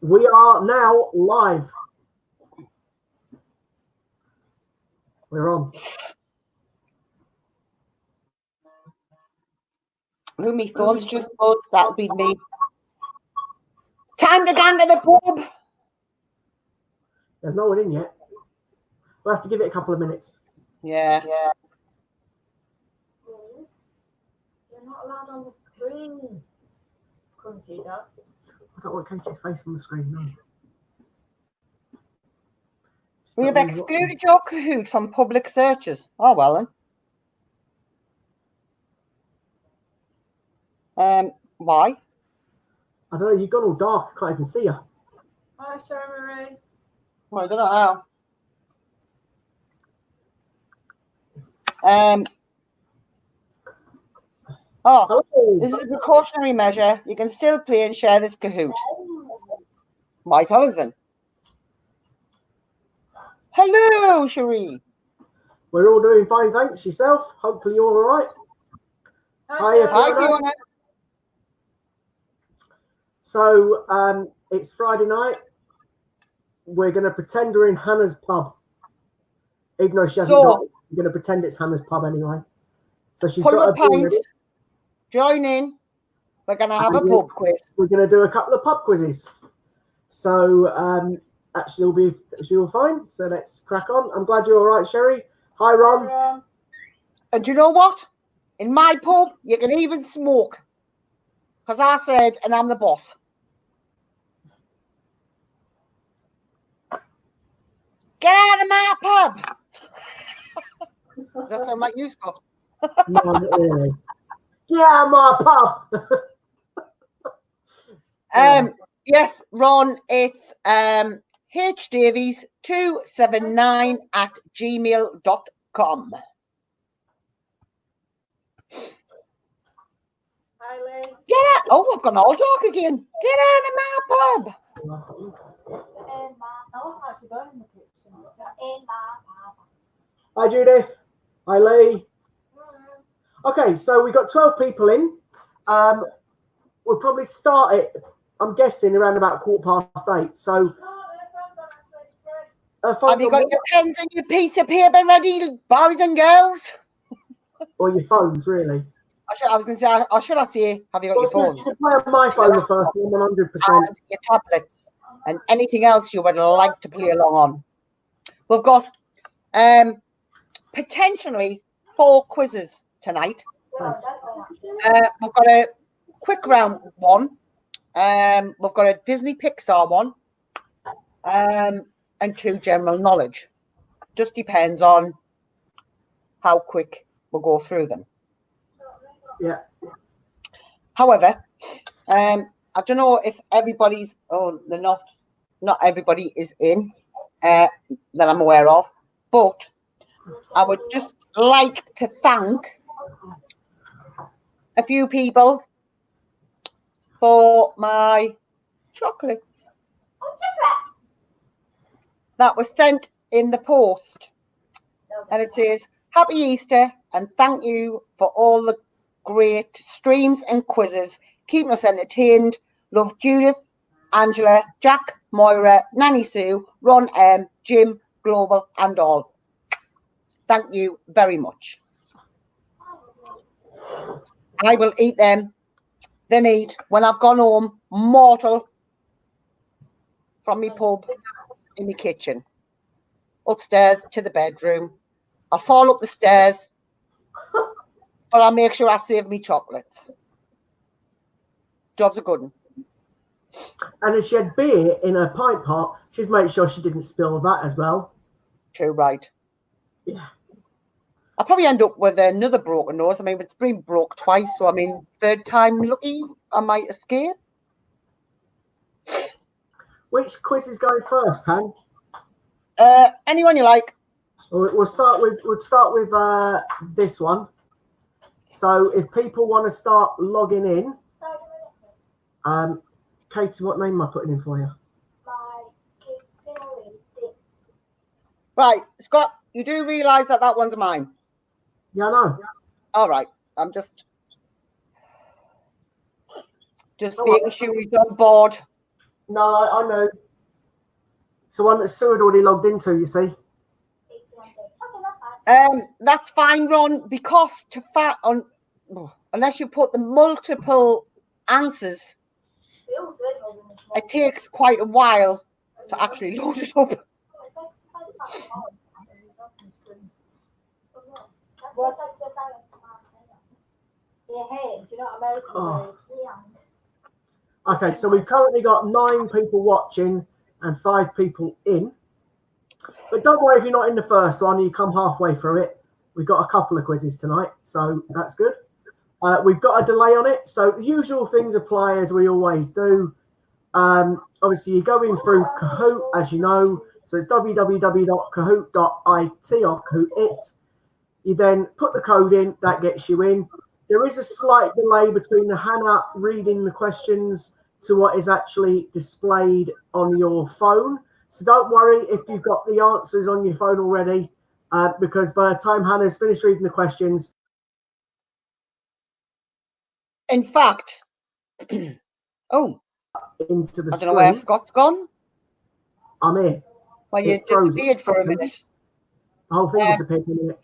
We are now live. We're on. Who me phone's just buzzed, that'll be me. It's time to go to the pub. There's no one in yet. We'll have to give it a couple of minutes. Yeah. You're not allowed on the screen. Couldn't see that. I don't want Katie's face on the screen, no. We have excluded your Kahoot from public searches. Oh, well then. Why? I don't know, you've gone all dark. I can't even see you. Hi, Sharon. Well, I don't know how. Hello. This is a precautionary measure. You can still play and share this Kahoot. White husband. Hello, Cherie. We're all doing fine, thanks. Yourself? Hopefully you're all right. Hi, Fiona. So it's Friday night. We're going to pretend we're in Hannah's pub. Even though she hasn't got it, we're going to pretend it's Hannah's pub anyway. So she's got a pint. Join in. We're going to have a pub quiz. We're going to do a couple of pub quizzes. So actually, she'll be fine. So let's crack on. I'm glad you're all right, Sherry. Hi, Ron. And do you know what? In my pub, you can even smoke. Because I said, and I'm the boss. Get out of my pub. Does that sound like you, Scott? No, not really. Get out of my pub. Yes, Ron, it's hdavies279@gmail.com. Hi, Lee. Get out. Oh, I've gone all dark again. Get out of my pub. Hi, Judith. Hi, Lee. Okay, so we've got 12 people in. We'll probably start it, I'm guessing, around about 8:15. So, have you got your pens and your piece of paper ready, boys and girls? Or your phones, really? I was going to say, or should I say, have you got your phones? You can play on my phone first, 100%. Your tablets and anything else you would like to play along on. We've got potentially 4 quizzes tonight. We've got a quick round one. We've got a Disney Pixar one. And 2 general knowledge. Just depends on how quick we'll go through them. Yeah. However, I don't know if everybody's, they're not everybody is in that I'm aware of, but I would just like to thank a few people for my chocolates that was sent in the post. And it says, Happy Easter and thank you for all the great streams and quizzes. Keeping us entertained. Love, Judith, Angela, Jack, Moira, Nanny Sue, Ron M, Jim, Global and all. Thank you very much. I will eat them. Then eat when I've gone home, mortal, from my pub in my kitchen. Upstairs to the bedroom. I'll fall up the stairs, but I'll make sure I save me chocolates. Job's a good one. And if she had beer in her pint pot, she'd make sure she didn't spill that as well. True, right. Yeah. I'll probably end up with another broken nose. I mean, it's been broke twice, so I mean, 3rd time lucky, I might escape. Which quiz is going first, Han? Anyone you like. We'll start with this one. So if people want to start logging in, Katie, what name am I putting in for you? Right, Scott, you do realise that one's mine? Yeah, I know. All right, I'm just making sure he's on board. No, I know. It's the one that Sue had already logged into, you see. That's fine, Ron, because unless you put the multiple answers, it takes quite a while to actually load it up. Okay, so we've currently got 9 people watching and 5 people in. But don't worry if you're not in the first one, you come halfway through it. We've got a couple of quizzes tonight, so that's good. We've got a delay on it, so the usual things apply as we always do. Obviously, you're going through Kahoot, as you know, so it's www.kahoot.it or Kahoot.it. You then put the code in, that gets you in. There is a slight delay between the Hannah reading the questions to what is actually displayed on your phone. So don't worry if you've got the answers on your phone already, because by the time Hannah's finished reading the questions... In fact, into the I don't know where Scott's gone. I'm here. Well, you disappeared for a minute. The whole thing disappeared for a minute.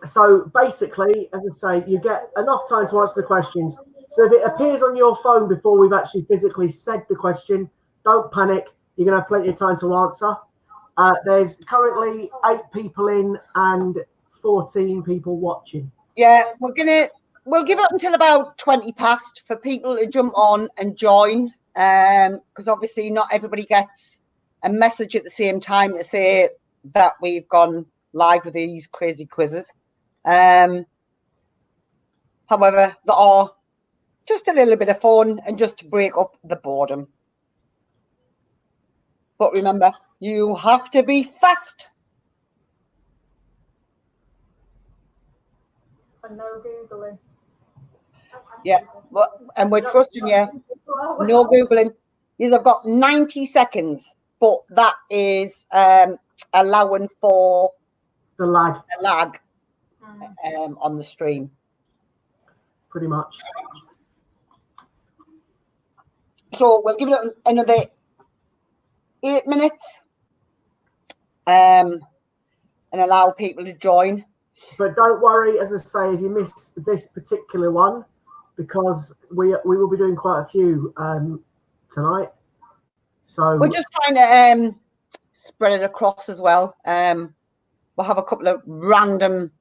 So basically, as I say, you get enough time to answer the questions. So if it appears on your phone before we've actually physically said the question, don't panic. You're going to have plenty of time to answer. There's currently 8 people in and 14 people watching. Yeah, we'll give it until about 20 past for people to jump on and join, because obviously not everybody gets a message at the same time to say that we've gone live with these crazy quizzes. However, they are just a little bit of fun and just to break up the boredom. But remember, you have to be fast. And no Googling. Yeah, and we're trusting you. No Googling. You've got 90 seconds, but that is allowing for the lag on the stream. Pretty much. So we'll give it another 8 minutes and allow people to join. But don't worry, as I say, if you miss this particular one, because we will be doing quite a few tonight. So we're just trying to spread it across as well. We'll have a couple of random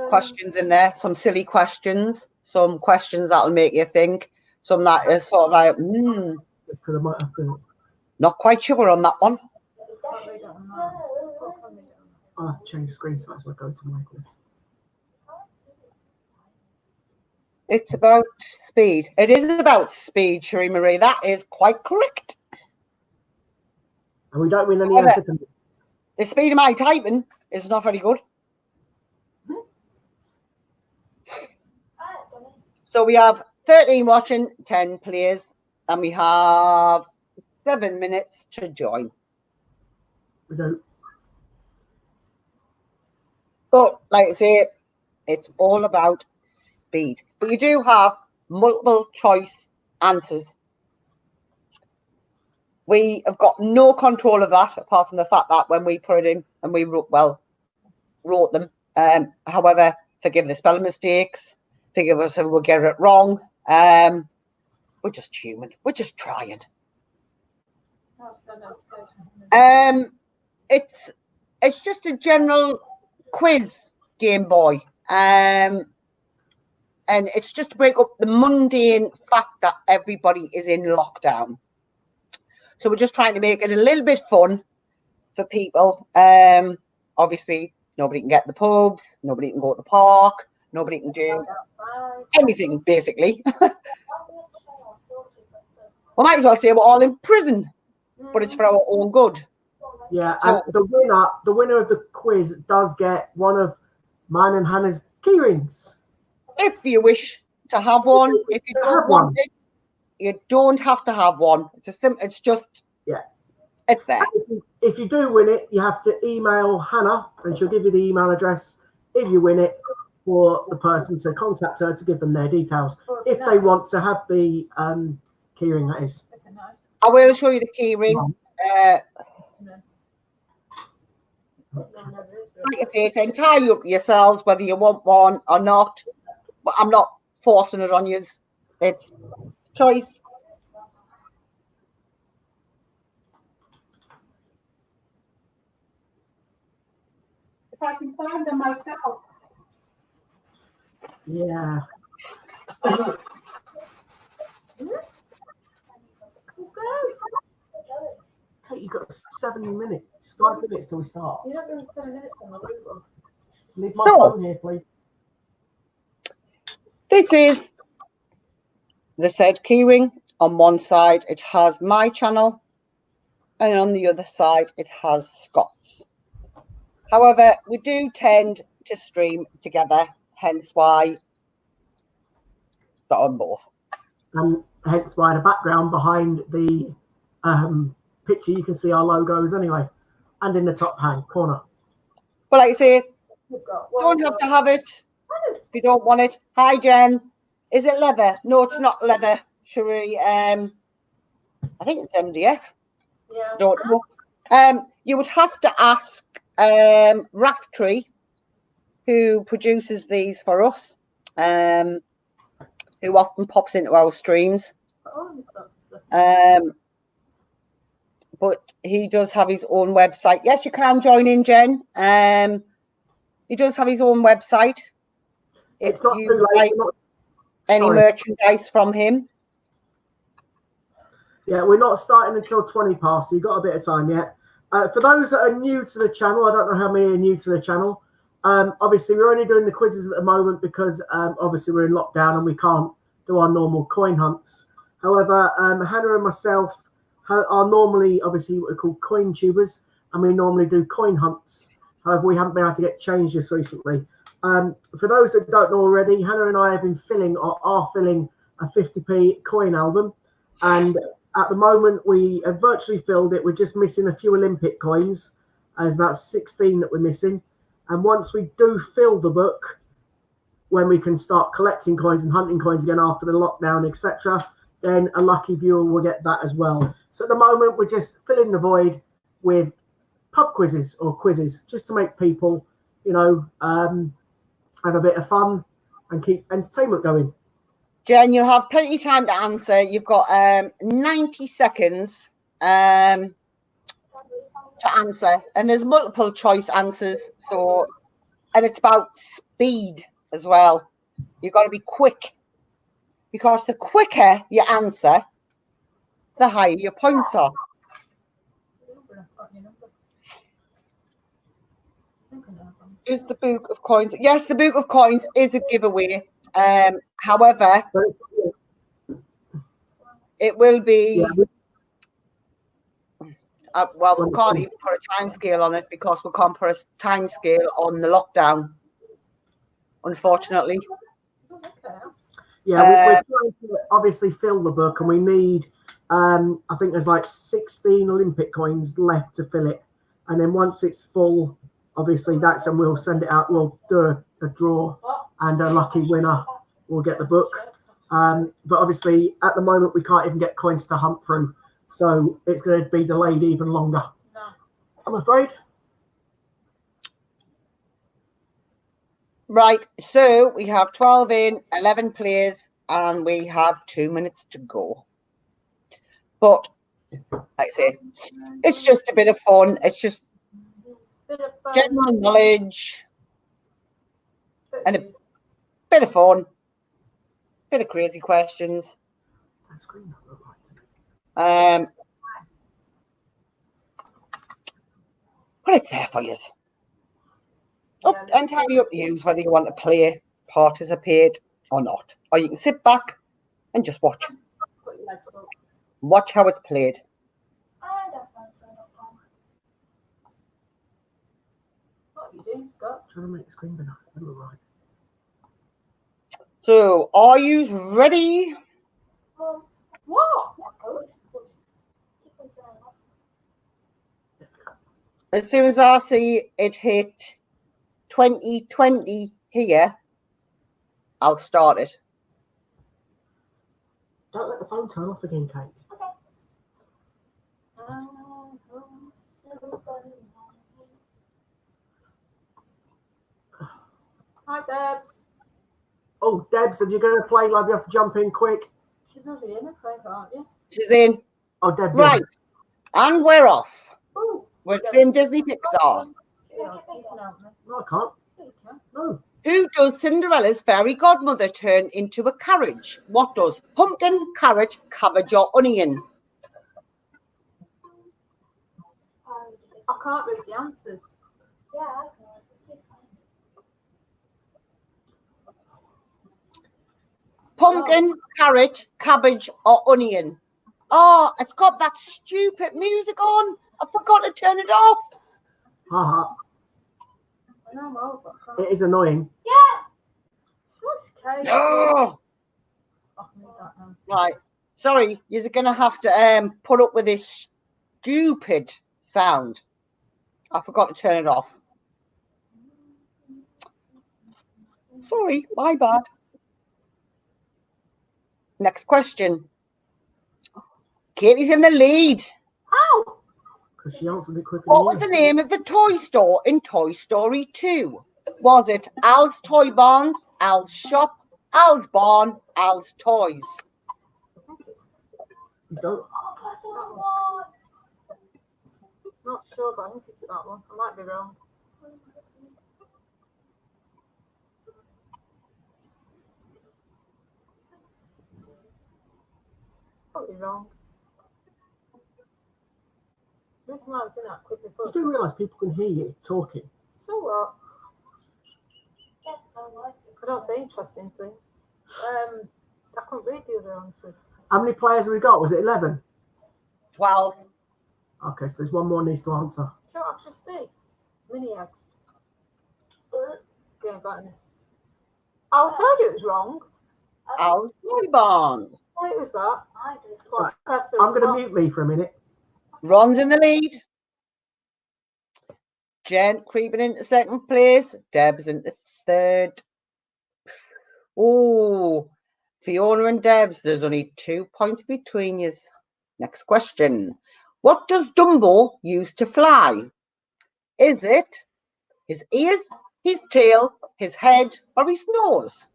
questions in there, some silly questions, some questions that'll make you think, some that is sort of like, because I might have to. Not quite sure on that one. I'll have to change the screen size so I go to my quiz. It's about speed. It is about speed, Cherie Marie. That is quite correct. And we don't win any effort. The speed of my typing is not very good. So we have 13 watching, 10 players, and we have 7 minutes to join. We don't. But like I say, it's all about speed. But you do have multiple choice answers. We have got no control of that, apart from the fact that when we put it in and we wrote them. However, forgive the spelling mistakes. Forgive us if we get it wrong. We're just human. We're just trying. It's just a general quiz, Game Boy. And it's just to break up the mundane fact that everybody is in lockdown. So we're just trying to make it a little bit fun for people. Obviously, nobody can get the pubs, nobody can go to the park, nobody can do anything, basically. We might as well say we're all in prison, but it's for our own good. Yeah, and the winner of the quiz does get one of mine and Hannah's key rings. If you wish to have one, if you don't want it, you don't have to have one. It's just it's there. If you do win it, you have to email Hannah, and she'll give you the email address if you win it, for the person to contact her to give them their details if they want to have the keyring. That is. That's a nice. I will show you the key ring. Like I say, it's entirely up to yourselves whether you want one or not. But I'm not forcing it on you. It's choice. If I can find them myself. Yeah. Kate, you've got 7 minutes, 5 minutes till we start. You're not doing 7 minutes on the roof. Leave my So- phone here, please. This is the said keyring. On one side, it has my channel, and on the other side, it has Scott's. However, we do tend to stream together, hence why they're on both. And hence why the background behind the picture, you can see our logos anyway, and in the top hand corner. But like I say, You've got don't have to have it if you don't want it. Hi, Jen. Is it leather? No, it's not leather. Should we? I think it's MDF. Yeah. Don't know. You would have to ask Raftree, who produces these for us, who often pops into our streams. Oh, stuff. But he does have his own website. Yes, you can join in, Jen. He does have his own website. If It's not you too late. like any Sorry. merchandise from him. Yeah, we're not starting until 20 past, so you've got a bit of time yet. For those that are new to the channel, I don't know how many are new to the channel. Obviously, we're only doing the quizzes at the moment because obviously we're in lockdown and we can't do our normal coin hunts. However, Hannah and myself are normally, obviously, what are called coin tubers, and we normally do coin hunts. However, we haven't been able to get change just recently. For those that don't know already, Hannah and I have been filling or are filling a 50p coin album, and at the moment we have virtually filled it. We're just missing a few Olympic coins. There's about 16 that we're missing, and once we do fill the book, when we can start collecting coins and hunting coins again after the lockdown, etc., then a lucky viewer will get that as well. So at the moment we're just filling the void with pub quizzes or quizzes, just to make people, you know, have a bit of fun and keep entertainment going. Jen, you'll have plenty of time to answer. You've got 90 seconds to answer, and there's multiple choice answers. So, and it's about speed as well. You've got to be quick, because the quicker you answer, the higher your points are. Is the Book of Coins? Yes, the Book of Coins is a giveaway. However, it will be. Well, we can't even put a time scale on it because we can't put a time scale on the lockdown, unfortunately. Yeah, we're trying to obviously fill the book, and we need, I think there's like 16 Olympic coins left to fill it. And then once it's full, obviously that's when we'll send it out. We'll do a draw, and a lucky winner will get the book. But obviously at the moment we can't even get coins to hunt through. So it's going to be delayed even longer, I'm afraid. Right, so we have 12 in, 11 players, and we have 2 minutes to go. But, like I say, it's just a bit of fun. It's just general knowledge and a bit of fun, bit of crazy questions. But it's there for you. Entirely up to you whether you want to play, participate or not. Or you can sit back and just watch. Watch how it's played. What are you doing, Scott? Trying to make the screen bigger. Right. So, are you ready? What? As soon as I see it hit 2020 here, I'll start it. Don't let the phone turn off again, Kate. Hi, Debs. Oh, Debs, if you're going to play, love, you have to jump in quick. She's not in, I think, aren't you? She's in. Oh, Debs, Right. And we're off. Ooh. We're in Disney Pixar. Yeah, you can help me. No, I can't. Yeah, you can. No. Who does Cinderella's fairy godmother turn into a carriage? What does? Pumpkin, carrot, cabbage, or onion? I can't read the answers. Yeah, I can. Pumpkin, carrot, cabbage, or onion? Oh, it's got that stupid music on. I forgot to turn it off. Haha. I know I'm old, but I can't. It is annoying. Shush, Kate. Oh, I can read that now. right. Sorry, you're going to have to put up with this stupid sound. I forgot to turn it off. Sorry, my bad. Next question. Katie's in the lead. Ow! Because she answered it quicker What than was the name of the toy store in Toy Story 2? Was it Al's Toy Barns, Al's Shop, Al's Barn, Al's Toys? I think it's you. Don't. not sure, but I think it's that one. I might be wrong. Probably wrong. The reason why I did that quick before. You do realise people can hear you talking. So what? Yes, I don't say interesting things. I couldn't read the other answers. How many players have we got? Was it 11? 12. Okay, so there's one more needs to answer. Shut up, just stay. Mini eggs. Yeah, got any. I told you it was wrong. Al's Toy Barns. Oh, it was that. I did. Right, I'm going to mute me for a minute. Ron's in the lead. Jen creeping into second place. Deb's into third. Oh, Fiona and Deb's, there's only 2 points between you. Next question. What does Dumbo use to fly? Is it his ears, his tail, his head, or his nose?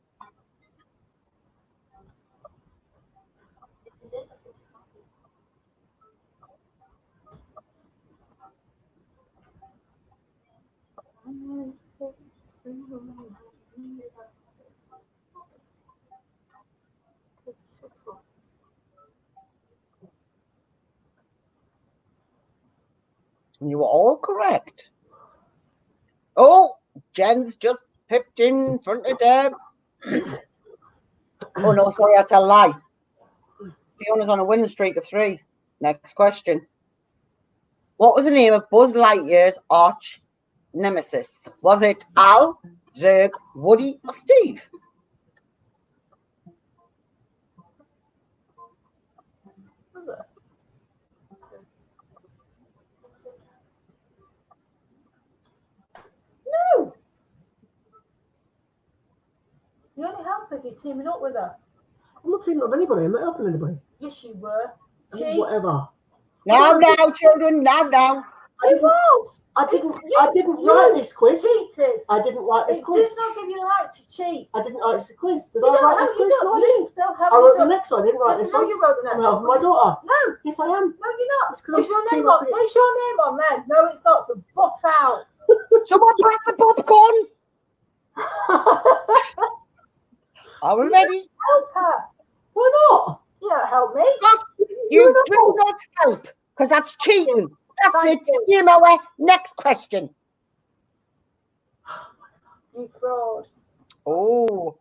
You were all correct. Oh, Jen's just pipped in front of Deb. Oh, no, sorry, that's a lie. Fiona's on a winning streak of 3. Next question. What was the name of Buzz Lightyear's arch nemesis? Was it Al, Zurg, Woody, or Steve? Was it? No! You only help if you're teaming up with her. I'm not teaming up with anybody. I'm not helping anybody. Yes, you were. Cheat. Whatever. Now, children, now. It was. I didn't write this quiz. Cheated. I didn't write this It quiz. did not give you the right to cheat. I didn't write this quiz. Did You I don't write have- this quiz? you No, I don't- didn't. you still have- I you wrote the don't- next one. I didn't write Yes, this no, one. you wrote the next I'm one. helping my daughter. No, Yes, I am. no, you're not. It's 'cause There's I'm your name teaming on. up with- There's your name on then. No, it's not. So butt out. Someone press the popcorn. Are we ready? Help her. Why not? You don't help me. You do not help, because that's cheating. That's Thank it. you. You know it. Next question. You fraud. Oh.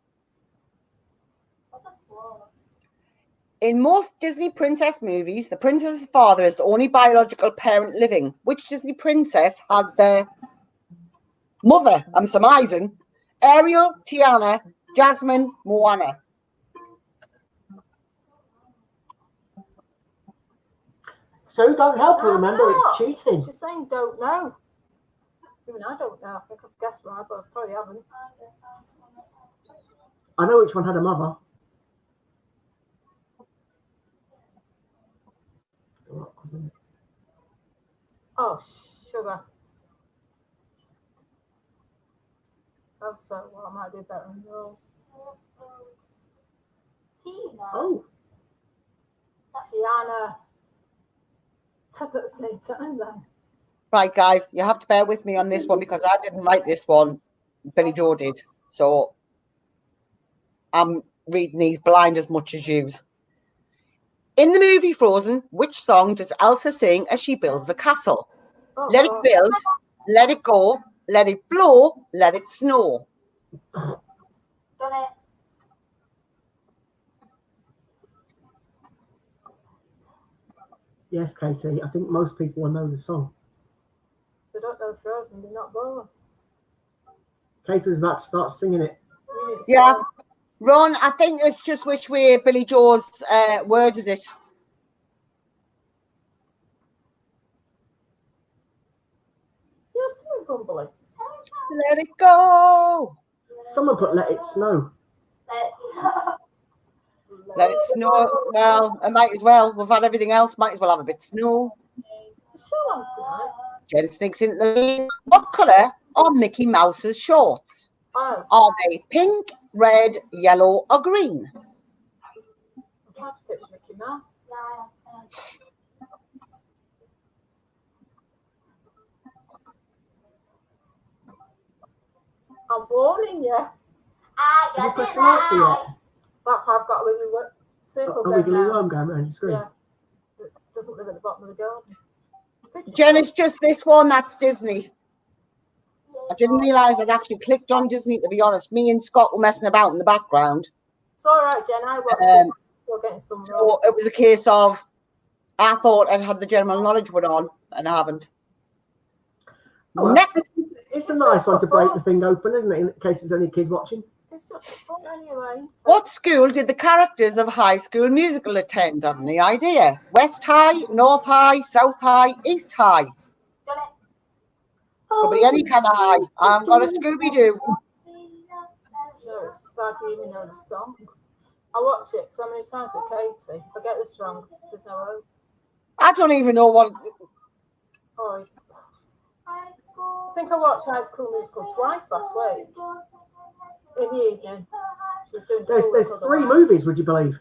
In most Disney princess movies, the princess's father is the only biological parent living. Which Disney princess had their mother? I'm surmising. Ariel, Tiana, Jasmine, Moana. So don't help her. I'm Remember, not. it's cheating. She's saying don't know. Even I don't know. I think I've guessed right, but I probably haven't. I know which one had a mother. The Rock, wasn't it? Oh, sugar. Oh, so well, I might do better than yours. Tina. Oh, Tiana. Took at the same time then. Right, guys, you have to bear with me on this one because I didn't write this one. Billy Joe did. So I'm reading these blind as much as yous. In the movie Frozen, which song does Elsa sing as she builds the castle? Oh, Let it God. build, let it go, let it blow, let it snow. Done it. yes, Katie. I think most people will know the song. They don't know Frozen, they're not born. Katie was about to start singing it. You need to Yeah. say- Ron, I think it's just which way Billy Joe's worded it. You're still grumbling. Let it go. Someone put "Let It Snow." Let's Let it snow. Well, I might as well. We've had everything else. Might as well have a bit of snow. The show on tonight. Jen sneaks into the lead. What colour are Mickey Mouse's shorts? Oh, Are they pink, red, yellow, or green? I'm trying to picture Mickey Mouse. I'm warning you. I Have you got pressed it the answer right. yet? That's how I've got a wiggly circle A going wiggly round. worm going around your screen. Yeah. It doesn't live at the bottom of the garden. Picture Jen, it. it's just this one. That's Disney. I didn't realise I'd actually clicked on Disney, to be honest. Me and Scott were messing about in the background. It's all right, Jen. I watched Um, it. You're getting some So wrong. it was a case of I thought I'd had the general knowledge one on, and I haven't. Oh, well, Next, it's a nice one to break the thing open, isn't it? In case there's any kids watching. It's just for fun anyway. So what school did the characters of High School Musical attend? Have any idea? West High, North High, South High, East High? Done it. Could be any kind of high. I've got a Scooby Doo. sure, it's sad you even know the song. I watch it so many times with Katie. If I get this wrong, there's no hope. I don't even know what. Oh, I think I watched High School Musical twice last week. In the evening. She was doing There's schoolwork three otherwise. movies, would you believe?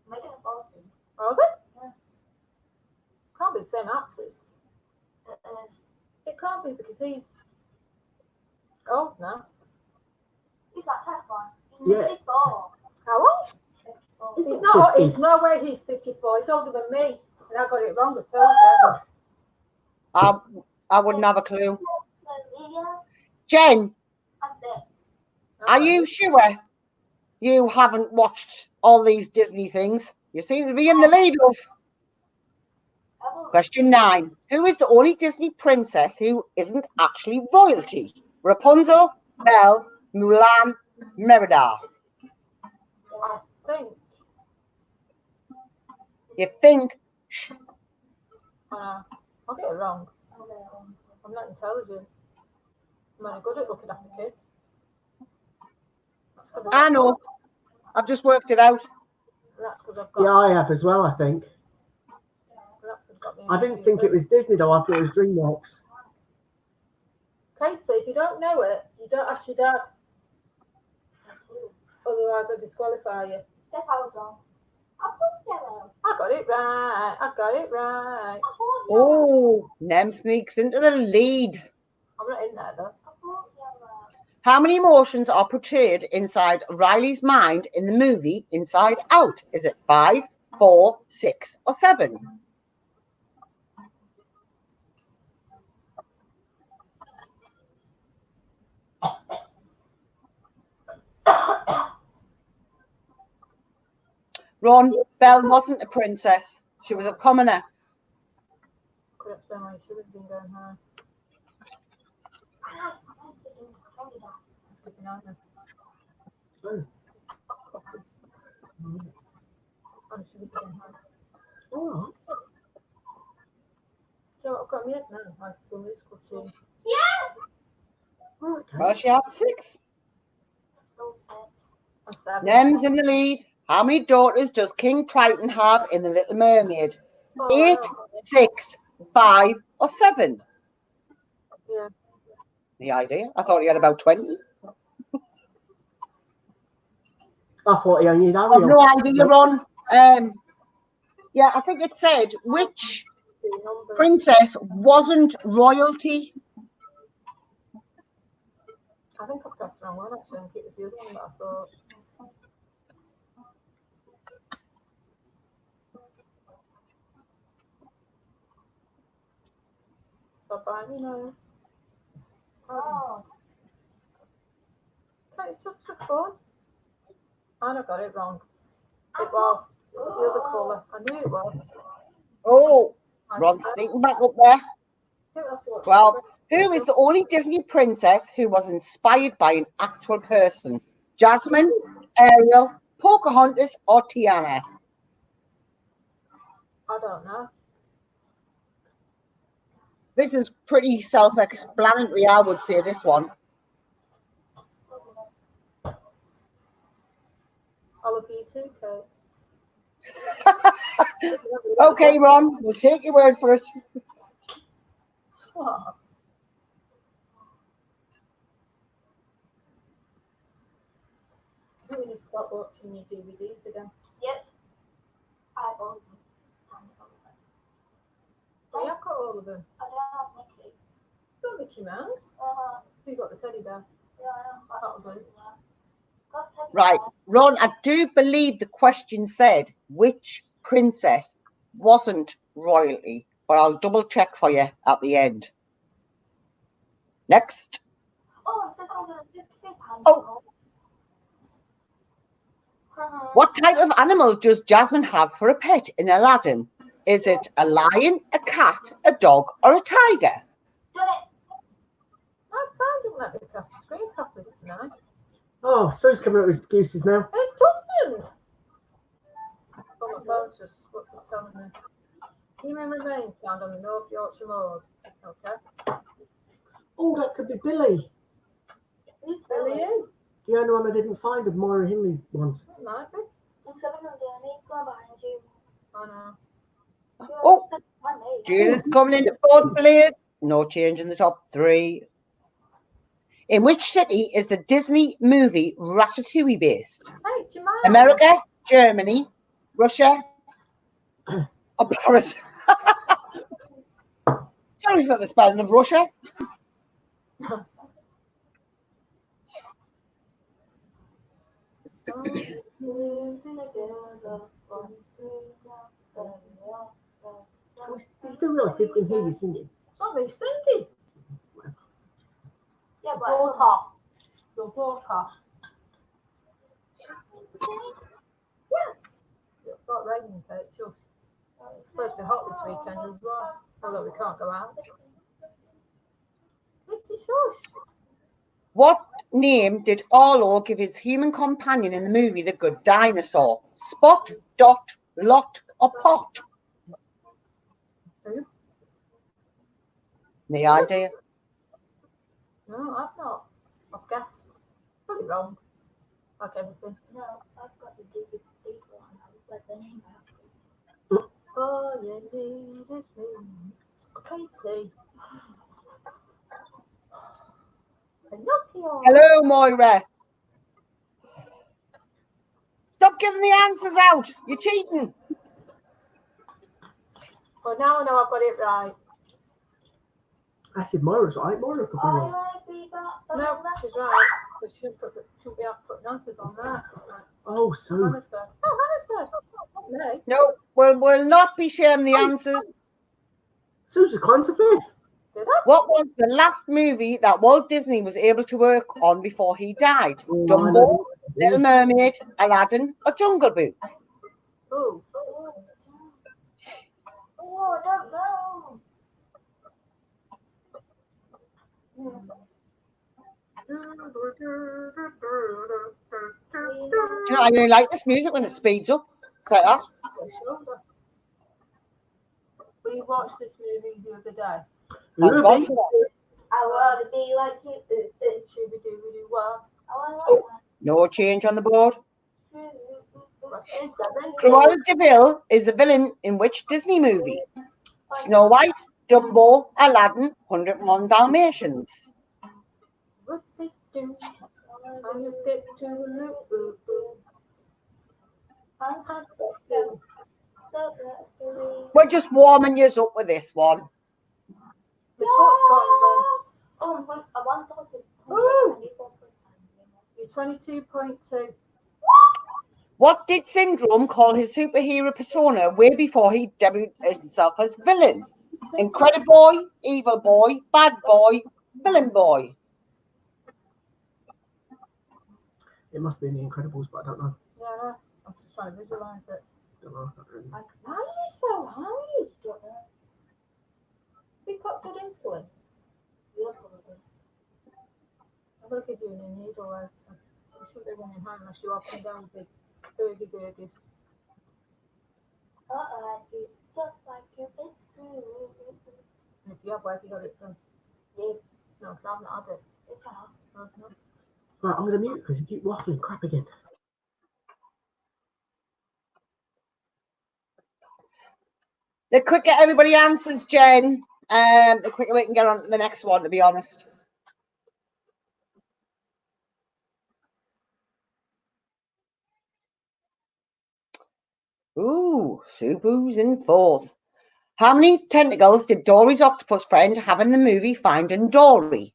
Making a fortune. Are they? Yeah. Can't be the same actors. It is. It can't be because he's old now. He's like Teflon. He's Yeah. 54. How old? 54. He's He's not not. 50. He's no way. He's 54. He's older than me, and I got it wrong. I told you. I wouldn't have a clue. Yeah. Jen, I'm 6. are you sure you haven't watched all these Disney things? You seem to be in the lead, love. Question 9. Who is the only Disney princess who isn't actually royalty? Rapunzel, Belle, Mulan, Merida. I think. You think? I'll get it wrong. I'm not intelligent. I'm only good at looking after kids. That's 'cause I've got- I know. I've just worked it out. That's because I've got. Yeah, I have as well, I think. That's 'cause I've got the I didn't think it was Disney, though. I thought it was DreamWorks. Katie, if you don't know it, you don't ask your dad. Otherwise, I'll disqualify you. If I was wrong. I put yellow. I got it right. I got it right. I put yellow. Oh, Nem sneaks into the lead. I'm not in there though. I put yellow. How many emotions are portrayed inside Riley's mind in the movie Inside Out? Is it 5, 4, 6, or 7? Ron, Belle wasn't a princess. She was a commoner. Could explain why your sugar's been going high. I like my sticking to my finger. It's skipping out now. Oh. Oh, the sugar's going high. Oh, So I've got me head now. High School Musical scene. Yes! okay. Well, she had 6. And 7. Nem's in the lead. How many daughters does King Triton have in The Little Mermaid? Oh, 8, 6, 5, or 7? Yeah. The idea. I thought he had about 20. I thought he only had I've Ariel. no idea, Ron. Yeah, I think it said which 2 numbers. princess wasn't royalty. I think I pressed the wrong one actually. I think it was the other one that I thought. So Barney knows. Oh. Okay, it's just for fun. And I got it wrong. It was the other colour. I knew it was. Oh, I Ron's think sneaking back up there. I have to watch Well, it. who is the only Disney princess who was inspired by an actual person? Jasmine, Ariel, Pocahontas, or Tiana? I don't know. This is pretty self-explanatory, I would say, this one. I love you too, Kate. Okay, Ron, we'll take your word for it. What? You need to stop watching your DVDs again. Yep. I've all of them. Oh, yeah, I've got all of them. I don't have Mickey. You got Mickey Mouse. You got the teddy bear. Yeah, I have That'll do. got Teddy Right, Bear. Ron, I do believe the question said which princess wasn't royalty, but I'll double check for you at the end. Next. Oh, it says £153. Oh. What type of animal does Jasmine have for a pet in Aladdin? Is it a lion, a cat, a dog, or a tiger? Done it. I found it let me press the screen properly tonight. Oh, Sue's coming up with excuses now. It doesn't. Oh, my phone's just, what's it telling me? Human remains found on the North Yorkshire moors. Okay. Oh, that could be Billy. Who's Billy? You? The only one I didn't find of Moira Hindley's ones. It might be. It's 700. I need some behind you. I know. Oh, It's behind me. Judith's coming into fourth place. No change in the top 3. In which city is the Disney movie Ratatouille based? Hey, do you mind? America, Germany, Russia, or Paris? Sorry for the spelling of Russia. You do realise people can hear you singing. It's not me singing. Yeah, but Broadcast. Your broadcast. Yes. It'll start raining, Kate. Sure. It's supposed to be hot this weekend as well. Although we can't go out. Pretty shush. What name did Arlo give his human companion in the movie The Good Dinosaur? Spot, Dot, Lot, or Pot? Who? The idea. No, I've not. I've guessed. Probably wrong. Like everything. no, I've got the DVD one. I've read the name out. All you need is me. Katie. Pinocchio. Hello, Moira. Stop giving the answers out. You're cheating. Well, now I know I've got it right. I said Moira's right. Moira could be I wrong. like bebop. No, she's right. But she shouldn't be out putting answers on that. Oh, Sue. Hannah said. Oh, Hannah said. Not me. No, we'll not be sharing the answers. Sue's a climb to 5th. Did I? What was the last movie that Walt Disney was able to work on before he died? Oh, I Dumbo, know this. Little Mermaid, Aladdin, or Jungle Book? Ooh. Oh, I don't know. Do you know, I really like this music when it speeds up. It's like that. We watched this movie the other day. I've gone Ruby. for that. I want to be like you. Shooby dooby doo wah. I want to Oh. like No change on the board. Question 7. Cruella de Vil is a villain in which Disney movie? Snow White, Dumbo, Aladdin, 101 Dalmatians. Whoop-de-doo. I'm gonna skip to a loop. I'm happy. We're just warming you up with this one. The foot's gone. Oh, I want those. Ooh. You're 22.2. What did Syndrome call his superhero persona way before he debuted himself as villain? Incredible Boy, Evil Boy, Bad Boy, Villain Boy. It must be in The Incredibles, but I don't know. Yeah, I know. I'm just trying to visualise it. Don't know. Not really. Why are you so high? Don't know. We got good insulin. Yeah, probably. I'm going to give you a new needle later. You shouldn't be running high unless you're up and down big burgies. You look like you've been through. And if you have, where have you got it from? Yeah, No, because I've not had it. it's hard. No. Right, I'm going to mute because you keep waffling crap again. The quicker everybody answers, Jen, the quicker we can get on to the next one, to be honest. Ooh, Subu's in fourth. How many tentacles did Dory's octopus friend have in the movie Finding Dory?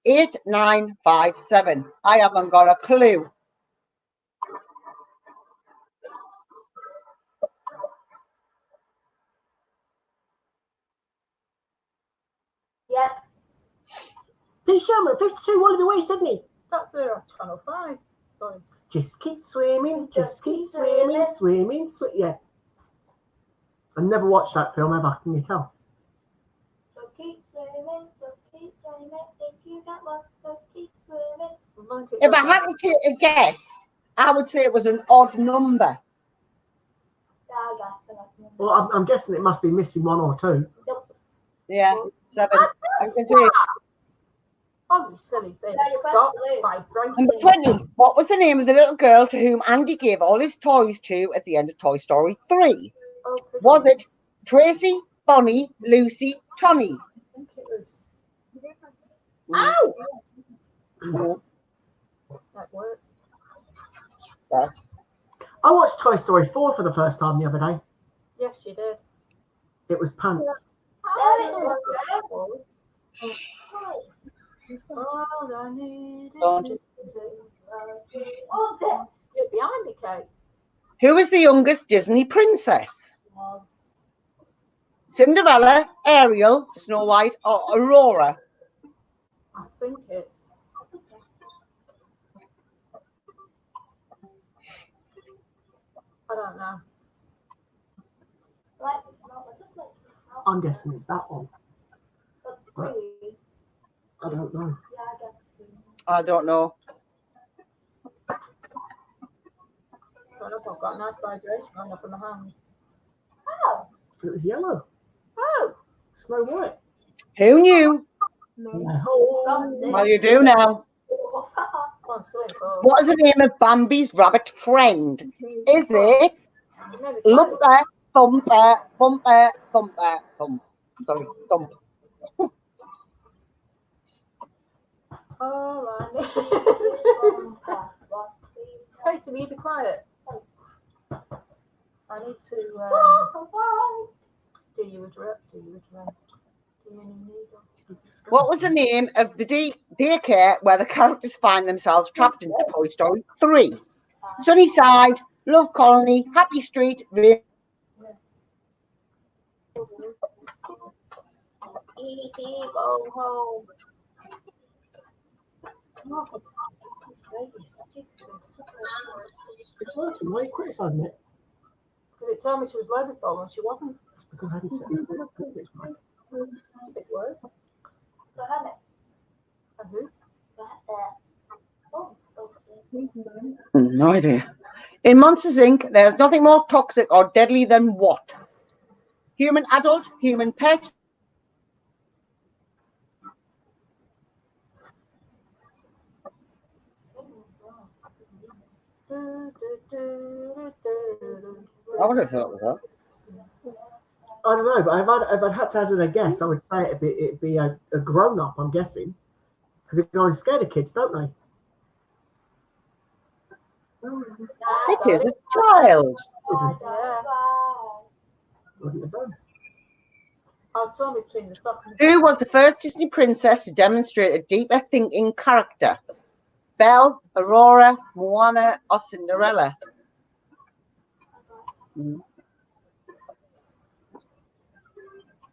8, 9, 5, 7. I haven't got a clue. Yeah. Pete Sherman, 52 Wallaby Way, Sydney. That's the Channel 5 boys. Just keep swimming, just keep swimming, swimming, yeah. I never watched that film ever, can you tell? Just keep swimming, just keep swimming. If you get lost, just keep swimming. If I had to take a guess, I would say it was an odd number. Yeah, I guess. Well, I'm guessing it must be missing 1 or 2. Nope. Yeah, 7. I can say. Oh, you silly thing. Yeah, you pressed Stop blue. vibrating. Number 20. What was the name of the little girl to whom Andy gave all his toys to at the end of Toy Story 3? Oh, good Was one. it Tracy, Bonnie, Lucy, Tony? I think it was. Ow! That worked. Yes. I watched Toy Story 4 for the first time the other day. Yes, you did. It was Pants. Oh, all I need Don't. is oh, you're behind me, Kate. Who is the youngest Disney princess? Cinderella, Ariel, Snow White, or Aurora? I think it's. I don't know. Like this one, just like this one. I'm guessing it's that one. But really, I don't know. yeah, I guess. I don't know. So I know I've got nice vibration going off in my hands. Oh, It was yellow. Oh, Snow White. Who knew? No. Well, you do now. oh, I'm so involved. What is the name of Bambi's rabbit friend? Is it Maybe Lumper, Thumper, Bumper, Thumper, Thump? Sorry, Thump. all I need is. Katie, will you be quiet? I need to do you a drip? Do you a needle? What was the name of the daycare where the characters find themselves trapped in Toy Story 3? Sunnyside, Love Colony, Happy Street, E.T. go home. Oh, for God's sake, you stupid thing. It's working. Why are you criticising it? Because it told me she was low before when she wasn't. That's because I hadn't said it. It's right. It's a big word. The hermit. And who? Oh, so sweet. No idea. In Monsters Inc., there's nothing more toxic or deadly than what? Human adult, human pet. I would have thought it was I don't know, but if I'd had to hazard a guess, I would say it'd be a grown up. I'm guessing because they're going scared of kids, don't they? that. It is a child. Yeah. Wouldn't have done. I was torn between the sock and Who was the first Disney princess to demonstrate a deeper thinking character? Belle, Aurora, Moana, or Cinderella?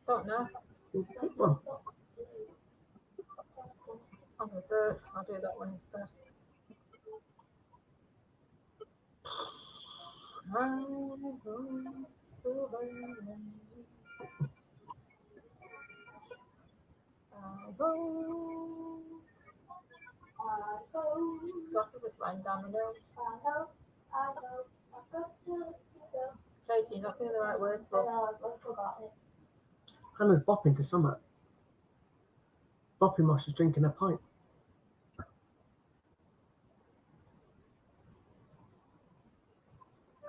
don't know. Well, I'll do that one instead. Gosh, is this lying down the nose? Katie, you're not saying the right word for us. I've forgotten it. Hannah's bopping to summer. Bopping while she's drinking a pint.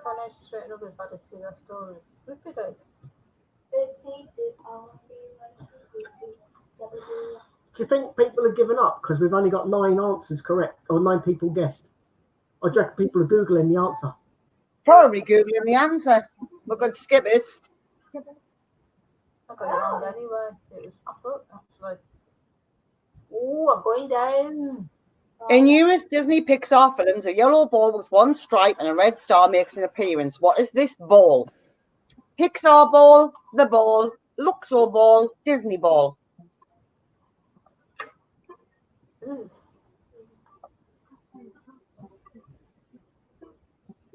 Carnage Straight and others added to their stories. Whoopie do. Do you think people have given up because we've only got 9 answers correct, or 9 people guessed? Or do you reckon people are Googling the answer? Probably Googling the answer. We're going to skip it. I got it wrong anyway. It was my foot, actually. Oh, I'm going down. In numerous Disney Pixar films, a yellow ball with one stripe and a red star makes an appearance. What is this ball? Pixar ball, the ball, Luxor ball, Disney ball. Oof.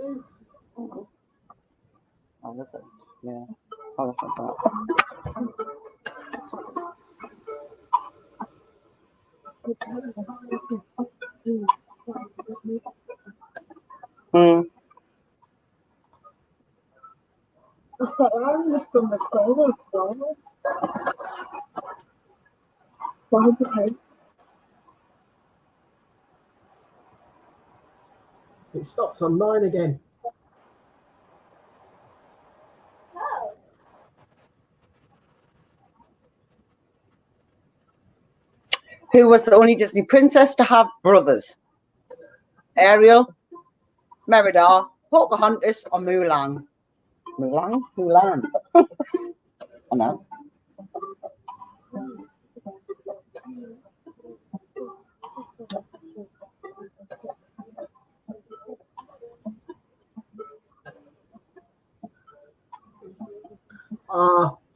Oof. Oh, that's it. Yeah. Oh, that's not that. It stopped on 9 again. Who was the only Disney princess to have brothers? Ariel, Merida, Pocahontas, or Mulan? Mulan? Mulan. I know.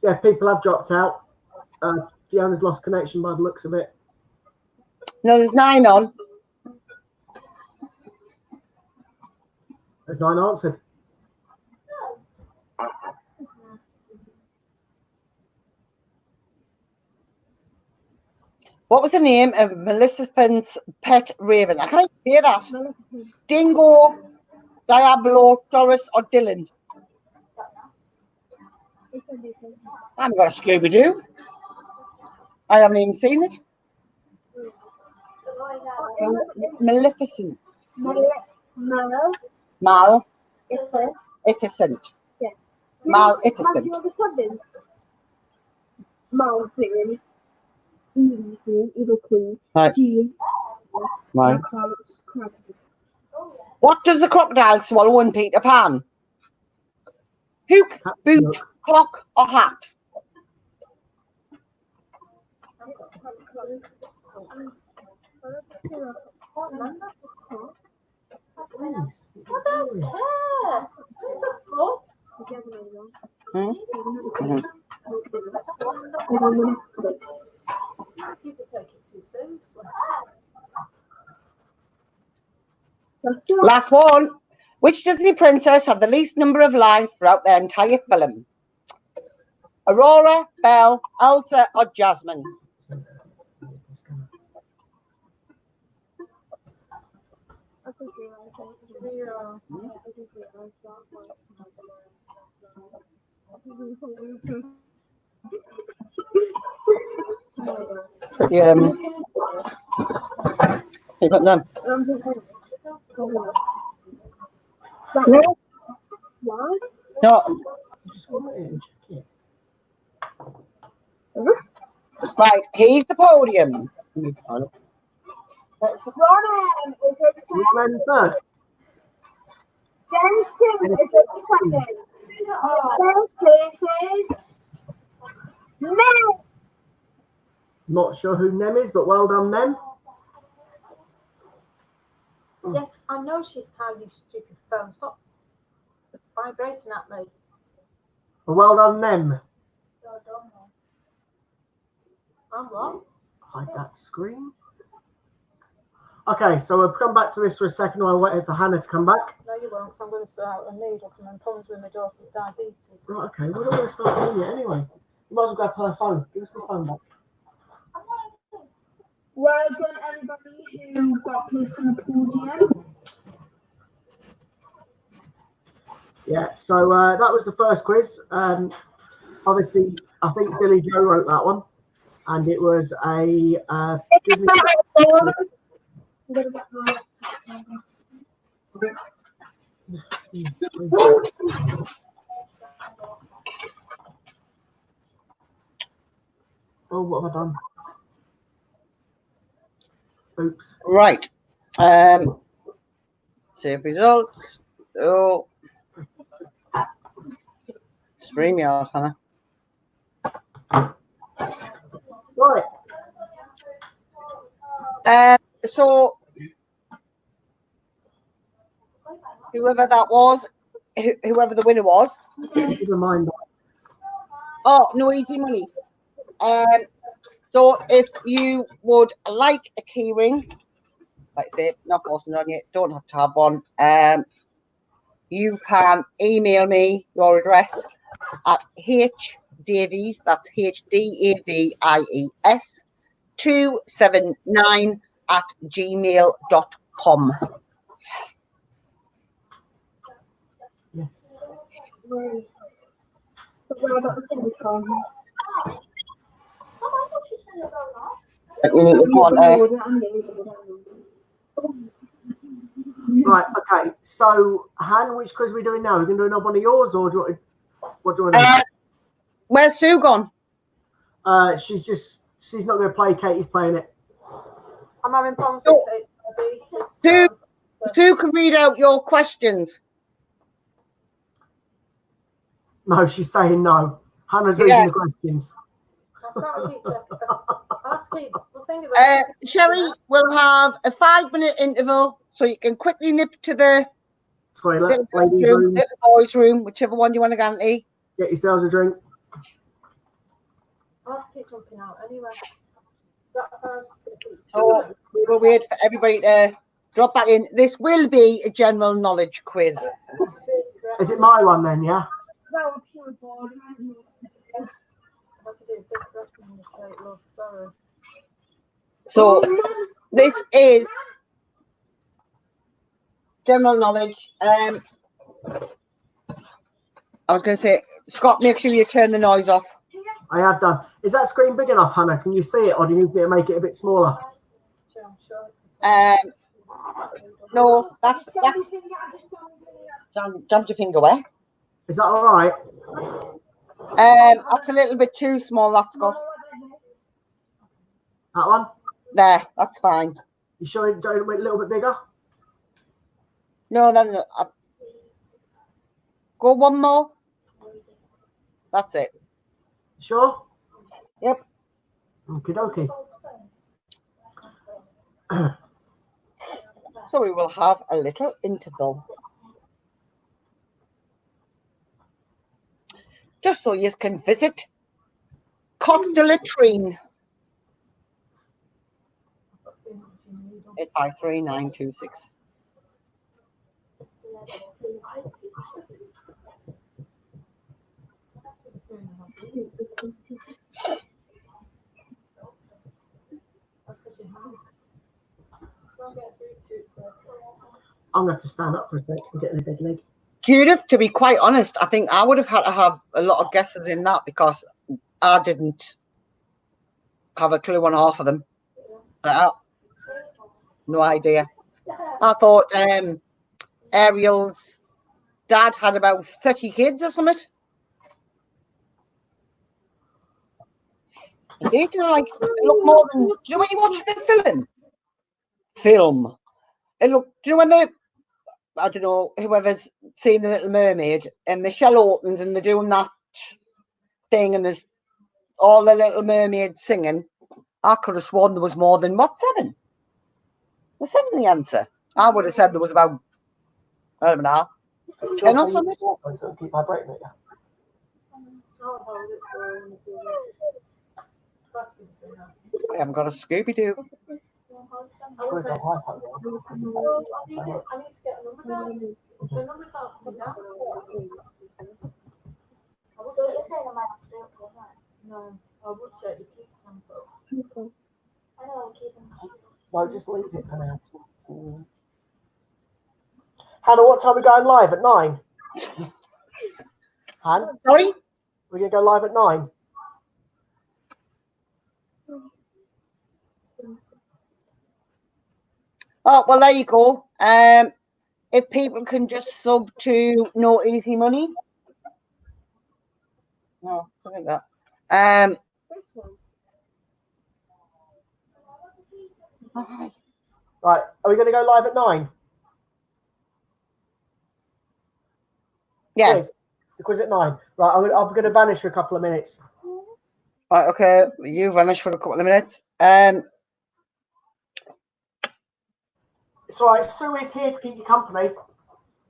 Yeah, people have dropped out. Fiona's lost connection by the looks of it. No, there's 9 on. There's 9 answered. What was the name of Maleficent's pet raven? I can't hear that. Dingo, Diablo, Doris, or Dylan? I haven't got a Scooby-Doo. I haven't even seen it. Maleficent. Maleficent. Yeah. Maleficent. Maleficent. Evil Queen. Right. Jean. Right. What does the crocodile swallow in Peter Pan? Hook, boot, clock, or hat? Please. I don't care. It's only for fun. People take it too seriously. Last one. Which Disney princess had the least number of lines throughout their entire film? Aurora, Belle, Elsa, or Jasmine? Yeah. You got them. No. What? No. Just go in and check it. Right, here's the podium. Let's Ronan is in You want in third? Jensen is in second. First place is Nem. Not sure who Nem is, but well done, Nem. Yes, I know she's how you stupid phone. Stop vibrating at me. Well done, Nem. I'm what? Hide that screen. Okay, so we'll come back to this for a second while we're waiting for Hannah to come back. No, you won't, because I'm going to sort out a needle from my problems with my daughter's diabetes. Right, okay, we're not going to start doing it anyway. You might as well grab her phone. Give us my phone back. Well done, everybody who got placed on the podium. Yeah, so that was the first quiz. Obviously, I think Billy Joe wrote that one. And it was a Disney. Oh, what have I done? Oops. Right. Save results. Oh. StreamYard, Hannah. Right. So whoever that was, whoever the winner was. Never mind. Oh, no easy money. So if you would like a key ring, like I say, not forcing on you, don't have to have one. You can email me your address at hdavies, that's HDAVIES 279 at gmail.com. Yes. Right, okay. So, Han, which quiz are we doing now? Are we going to do another one of yours, or do you want to, what do you want to do? Where's Sue gone? She's not going to play. Katie's playing it. I'm having problems with diabetes. Sue can read out your questions. No, she's saying no. Hannah's reading the questions. Sherry will have a 5-minute interval, so you can quickly nip to the toilet, little boys' room, whichever one you want to guarantee. Get yourselves a drink. I'll have to keep jumping out anyway. So we will wait for everybody to drop back in. This will be a general knowledge quiz. Is it my one then? Yeah. So this is general knowledge. I was going to say, Scott, make sure you turn the noise off. I have done. Is that screen big enough, Hannah? Can you see it, or do you need me to make it a bit smaller? No, that's jump your finger where? Is that all right? That's a little bit too small, that's Scott. That one? There, that's fine. You sure it don't make it a little bit bigger? No. Go one more. That's it. Sure? Yep. Okie dokie. So we will have a little interval. Just so you can visit Cote de Latrine. 853926. I'm going to have to stand up for a sec. I'm getting a dead leg. Judith, to be quite honest, I think I would have had to have a lot of guesses in that because I didn't have a clue on half of them. No idea. I thought Ariel's dad had about 30 kids or something. Indeed, like, it looked more than, do you know when you watch the film? It looked, do you know when they, I don't know, whoever's seen The Little Mermaid and the shell opens and they're doing that thing and there's all the Little Mermaids singing. I could have sworn there was more than, what, 7? Was 7 the answer? I would have said there was about, I don't know, 10 or something. Keep vibrating it. I haven't got a Scooby-Doo. I need to get a number down. The numbers aren't coming down. So you're saying I might have to stay up all night? No, I would check the key sample. I know, I'll keep them. No, just leave it for now. Hannah, what time are we going live? At 9? Han, Sorry? we're going to go live at 9? Oh, well, there you go. If people can just sub to No Easy Money. No, something like that. Right, are we going to go live at 9? Yeah. Yes, the quiz at 9. Right, I'm going to vanish for a couple of minutes. Right, okay. You vanished for a couple of minutes. It's all right. Sue is here to keep you company.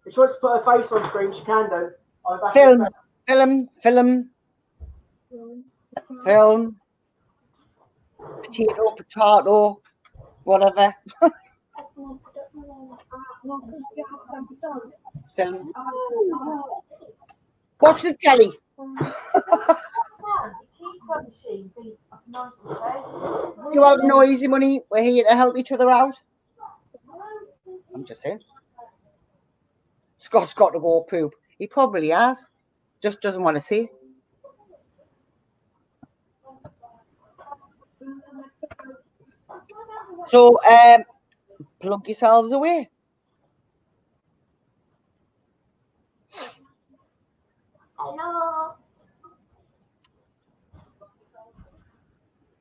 If she wants to put her face on screen, she can do. I'll be back in a Film. Potato, whatever. Film. Watch the telly. You have No Easy Money. We're here to help each other out. I'm just saying. Scott's got to go poop. He probably has. Just doesn't want to see. So, plug yourselves away. Hello.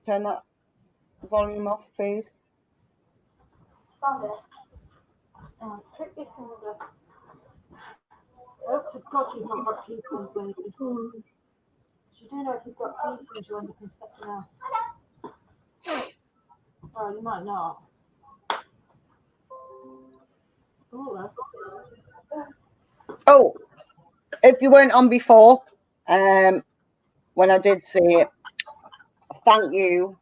Turn that volume off, please. Found it. Click this finger. Oh, to God, you've not got coupons when you can. You do know if you've got coupons when you can step them out. Oh, you might not. Oh, if you weren't on before, when I did say thank you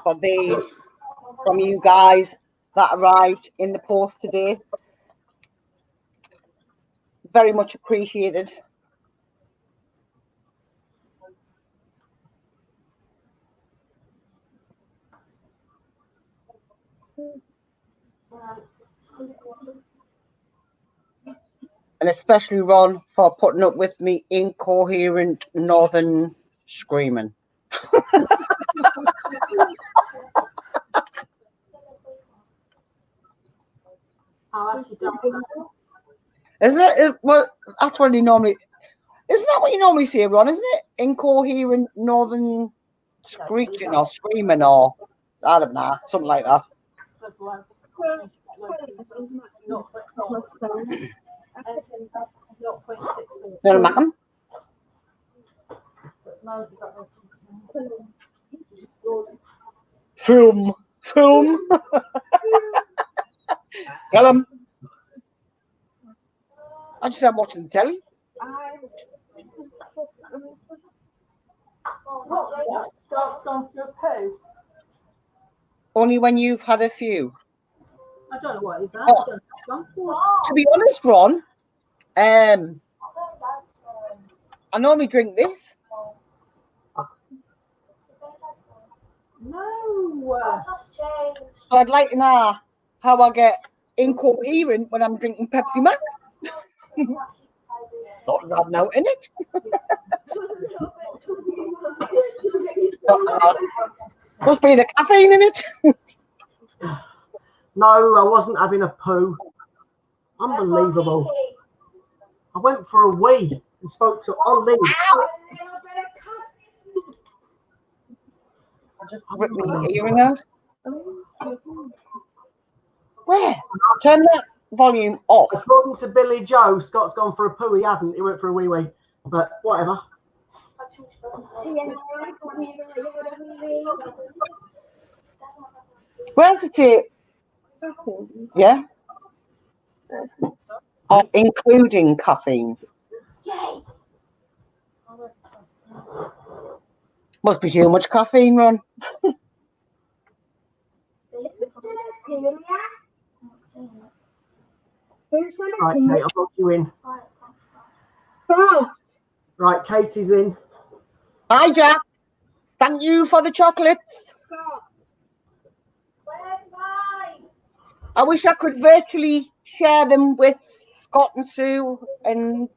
for these from you guys that arrived in the post today. Very much appreciated. And especially Ron for putting up with me incoherent northern screaming. Isn't it? Well, that's what you normally. Isn't that what you normally say, Ron? Isn't it incoherent northern screeching or screaming or I don't know, something like that? Little man. Film. Tell him. I just am watching the telly. What's that? Scott's gone through a poo. Only when you've had a few. I don't know what is that. Oh. I don't know what's gone for. To be honest, Ron, I normally drink this. No. So I'd like to know how I get incoherent when I'm drinking Pepsi Max. Not running out in it. Must be the caffeine in it. No, I wasn't having a poo. Unbelievable. I went for a wee and spoke to Ollie. A little bit of coffee. I just ripped my earring out. Where? Turn that volume off. According to Billy Joe, Scott's gone for a poo. He hasn't. He went for a wee wee. But whatever. Where's the tea? Yeah. Oh, including caffeine. Yay! Must be too much caffeine, Ron. Who's Right, gonna Kate, I'll book you in. Right, thanks. Oh, Right, Katie's in. Hi, Jack. Thank you for the chocolates. Scott. Where's mine? I wish I could virtually share them with Scott and Sue and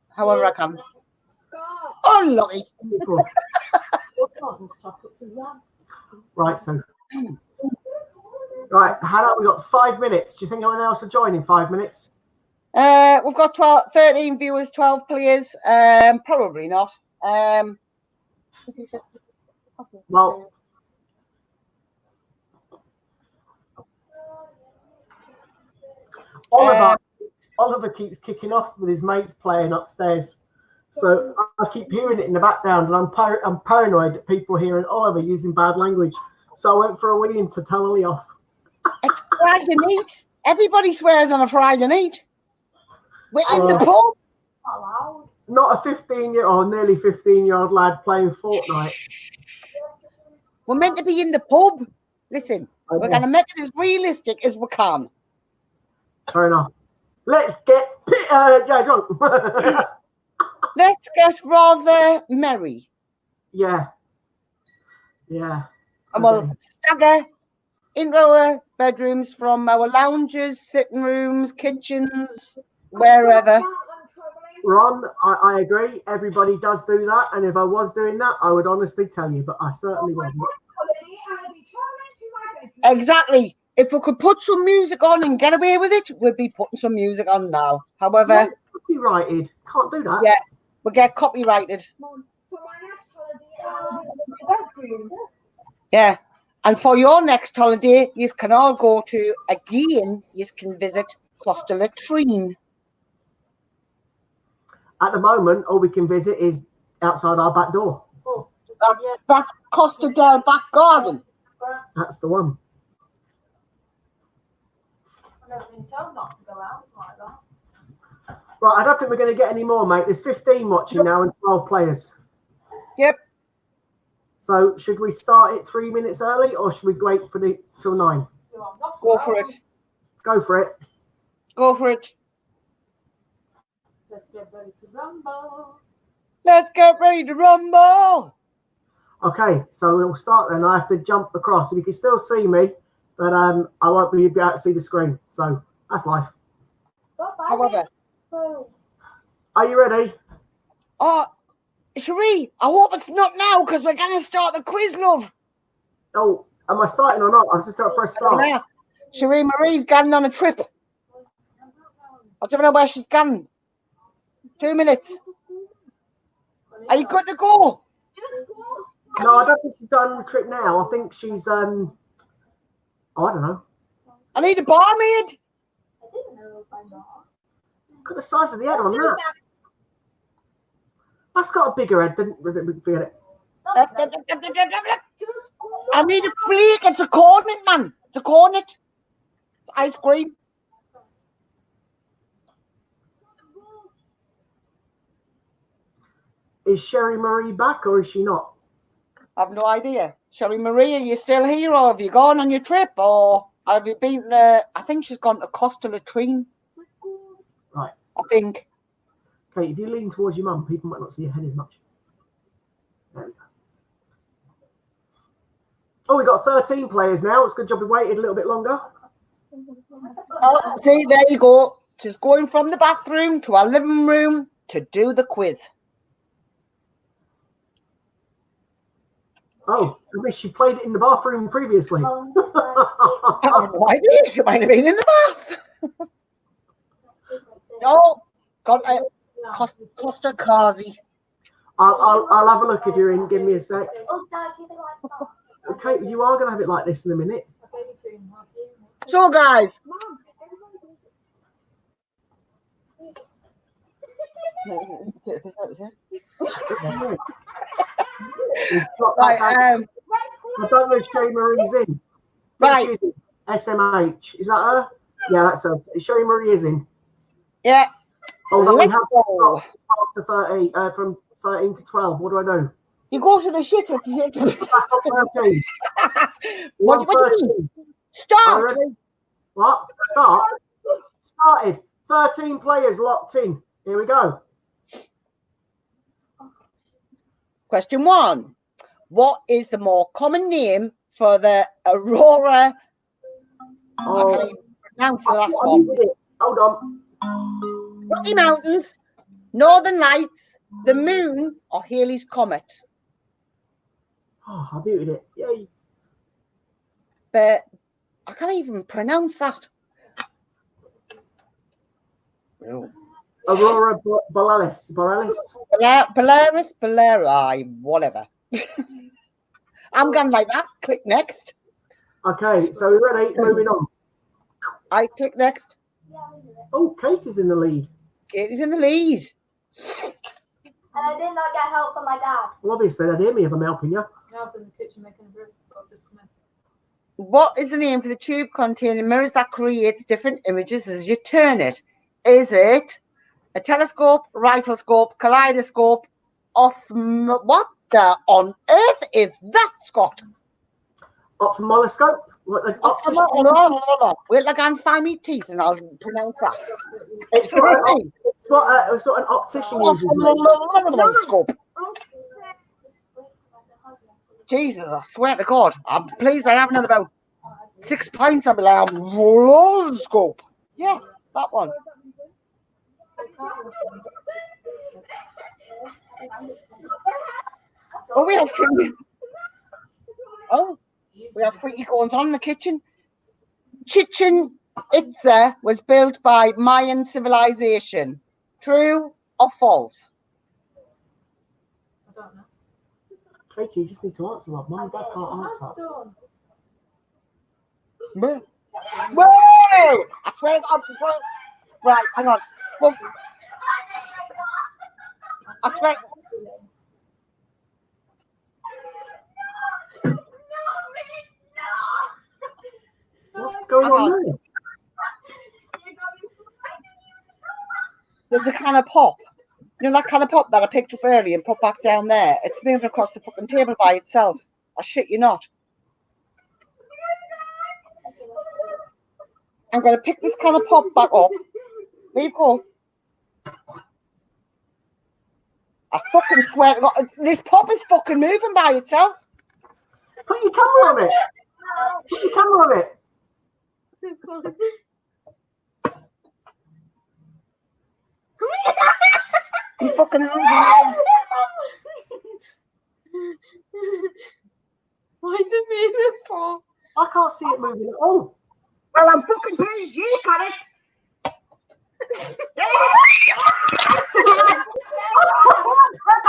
however I can. Scott. Oh, Lottie. Beautiful. Chocolates as well. Right, so. Right, Hannah, we've got 5 minutes. Do you think anyone else will join in 5 minutes? We've got 13 viewers, 12 players. Probably not. Well, Oliver keeps kicking off with his mates playing upstairs. So I keep hearing it in the background, and I'm paranoid that people are hearing Oliver using bad language. So I went for a wee to tell Ollie off. It's Friday night. Everybody swears on a Friday night. We're in the pub. Allowed. Not a 15-year-old, nearly 15-year-old lad playing Fortnite. We're meant to be in the pub. Listen, we're going to make it as realistic as we can. Fair enough. Let's get drunk. Let's get rather merry. Yeah. Yeah. And we'll stagger into our bedrooms from our lounges, sitting rooms, kitchens, wherever. Ron, I agree. Everybody does do that. And if I was doing that, I would honestly tell you, but I certainly wasn't. Exactly. If we could put some music on and get away with it, we'd be putting some music on now. However, copyrighted. Can't do that. yeah, we get copyrighted. Yeah. And for your next holiday, you can all go to, again, you can visit Costa Latrine. At the moment, all we can visit is outside our back door. That's Costa del Back Garden. That's the one. I've never been told not to go out like that. Right, I don't think we're going to get any more, mate. There's 15 watching now and 12 players. Yep. So should we start it 3 minutes early, or should we wait for till 9? Go for it. Go for it. Go for it. Let's get ready to rumble. Let's get ready to rumble. Okay, so we'll start then. I have to jump across. You can still see me, but I won't be able to see the screen. So that's life. However, are you ready? oh, Cherie, I hope it's not now because we're going to start the quiz, love. Oh, am I starting or not? I've just got to press start. Cherie Marie's going on a trip. I don't know where she's gone. 2 minutes. Are you good to go? No, I don't think she's going on a trip now. I think she's I don't know. I need a barmaid. I didn't know by now. Look at the size of the head on that. That's got a bigger head than forget it. I need a flake. It's a cornet, man. It's a cornet. It's ice cream. Is Sherry Marie back or is she not? I've no idea. Sherry Marie, are you still here or have you gone on your trip or have you been I think she's gone to Costa Latrine. Right. I think. Okay, if you lean towards your mum, people might not see your head as much. There we go. Oh, we've got 13 players now. It's a good job we waited a little bit longer. Oh, see, there you go. She's going from the bathroom to our living room to do the quiz. Oh, I wish she played it in the bathroom previously. I have no idea. She might have been in the bath. No, Got Costa Kazi. I'll have a look if you're in. Give me a sec. Oh, Dad, keep it like that. Okay, you are going to have it like this in a minute. So, guys. Right, I don't know if Shay Marie's in. Right. She's in. SMH. Is that her? Yeah, that's her. Shay Marie is in. Yeah. Although we Let's have go. 12 to 30, from 13 to 12. What do I do? You go to the shit. Back on 13. What do you mean? Start. What? Start? Started. 13 players locked in. Here we go. Question 1. What is the more common name for the Aurora? I can't even pronounce the last one. Hold on. Rocky Mountains, Northern Lights, the Moon, or Halley's Comet? Oh, I muted it. Yay. But I can't even pronounce that. No. Aurora Borealis. Polaris, whatever. I'm going like that. Click next. Okay, so we're ready. Moving on. I click next. Oh, Katie's in the lead. Katie's in the lead. And I did not get help from my dad. Well, obviously, they'd hear me if I'm helping you. I was in the kitchen making a brew. I've just come in. What is the name for the tube containing mirrors that creates different images as you turn it? Is it a telescope, rifle scope, kaleidoscope, what the on earth is that, Scott? Ophthalmoscope? What, like, Wait, like, I find me teeth and I'll pronounce that. It's what an optician uses. Ophthalmoscope. Jesus, I swear to God. I'm pleased I haven't had about 6 pints. I'll be like, scope. Yes, that one. Oh, we have we have freaky goings on in the kitchen. Chichen Itza was built by Mayan civilization. True or false? I don't know. Katie, you just need to answer that. Mum and Dad can't answer. Whoa! I swear to God. Right, hang on. Well, I swear. What's going on there? There's a can of pop. You know that can of pop that I picked up earlier and put back down there? It's moving across the fucking table by itself. I shit you not. I'm going to pick this can of pop back up. There you go. I fucking swear to God, this pop is fucking moving by itself. Put your camera on it. Put your camera on it. You fucking Why is it moving for? I can't see it moving at all. Well, I'm fucking pleased you got it. I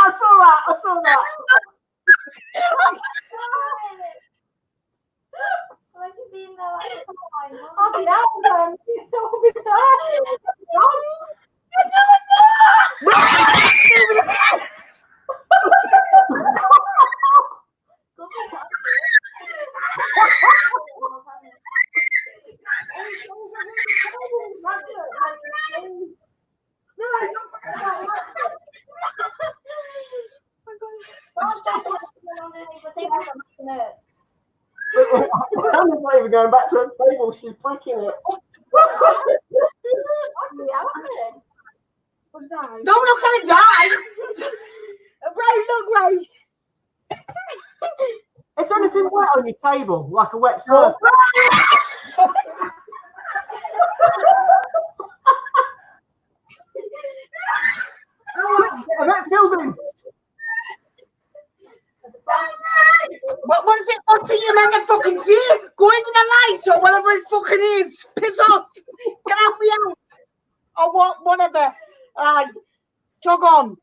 saw that. Why has she been there like this whole time? I'll see that one. It'll be Hannah's not even going back to her table. She's breaking it. Don't look at it die. Right. Is there anything wet on your table, like a wet surf? I bet Fielding. What is it? What's it you meant to fucking see? Go into the light or whatever it fucking is. Piss off. Get out me out. Or whatever. Aye. Jog on.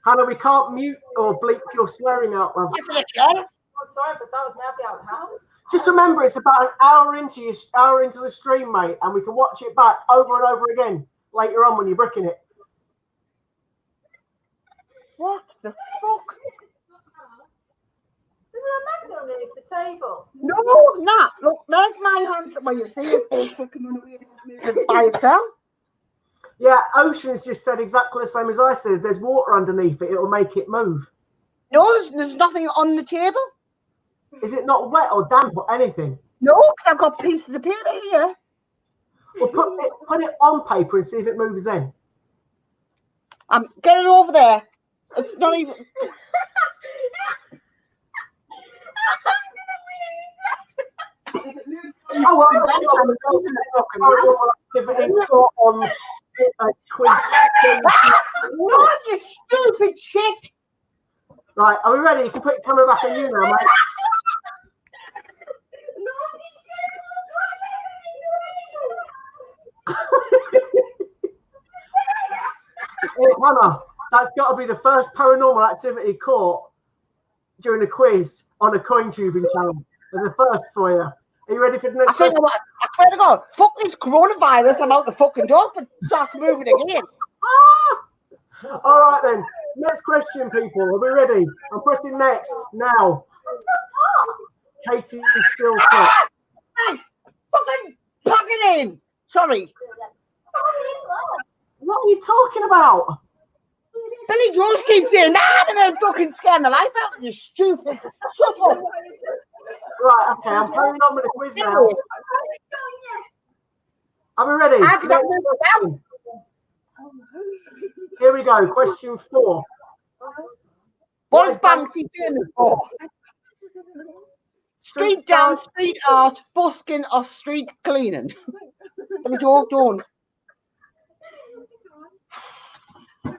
Hannah, we can't mute or bleep your swearing out, love. Yes, I can. I'm sorry, but that was me. I'll be out of the house. Just remember, it's about an hour into the stream, mate, and we can watch it back over and over again later on when you're bricking it. What the fuck? Is there a magnet underneath the table? No, it's not. Look, there's my hand. Well, you see it all fucking run away by itself. Yeah, Ocean's just said exactly the same as I said. If there's water underneath it, it'll make it move. No, there's nothing on the table. Is it not wet or damp or anything? No, because I've got pieces of paper here. Well, put it on paper and see if it moves then. Get it over there. It's not even. Oh, well, activity on a quiz. No, you stupid shit. Right, are we ready? You can put your camera back on you now, mate. Hey, Hannah, that's got to be the first paranormal activity caught during a quiz on a coin tubing channel. There's a first for you. Are you ready for the next question? I swear to God, fuck this coronavirus. I'm out the fucking door for start moving again. All right then. Next question, people. Are we ready? I'm pressing next now. I'm so top. Katie is still top. Hey, fucking plug it in. Sorry. What are you talking about? Billy Jones keeps saying, nah, and then fucking scam the life out of you, stupid. Shut up. Right, okay, I'm carrying on with the quiz now. Are we ready? I can Next question. Here we go. Question 4. What is Banksy famous for? Street dance, street art, busking, or street cleaning? Billy Jones, don't.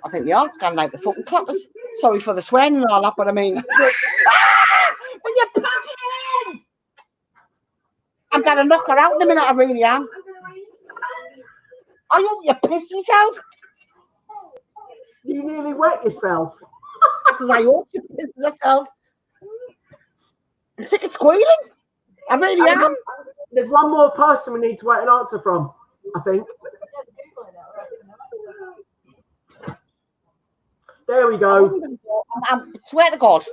I think the art's gone like the fucking clappers. Sorry for the swearing and all that, but I mean. When you're packing in! I'm going to knock her out in a minute, I really am. I hope you piss yourself. You nearly wet yourself. Because I hope you piss yourself. I'm sick of squealing. I really am. There's one more person we need to wait an answer from, I think. There we go. I swear to God.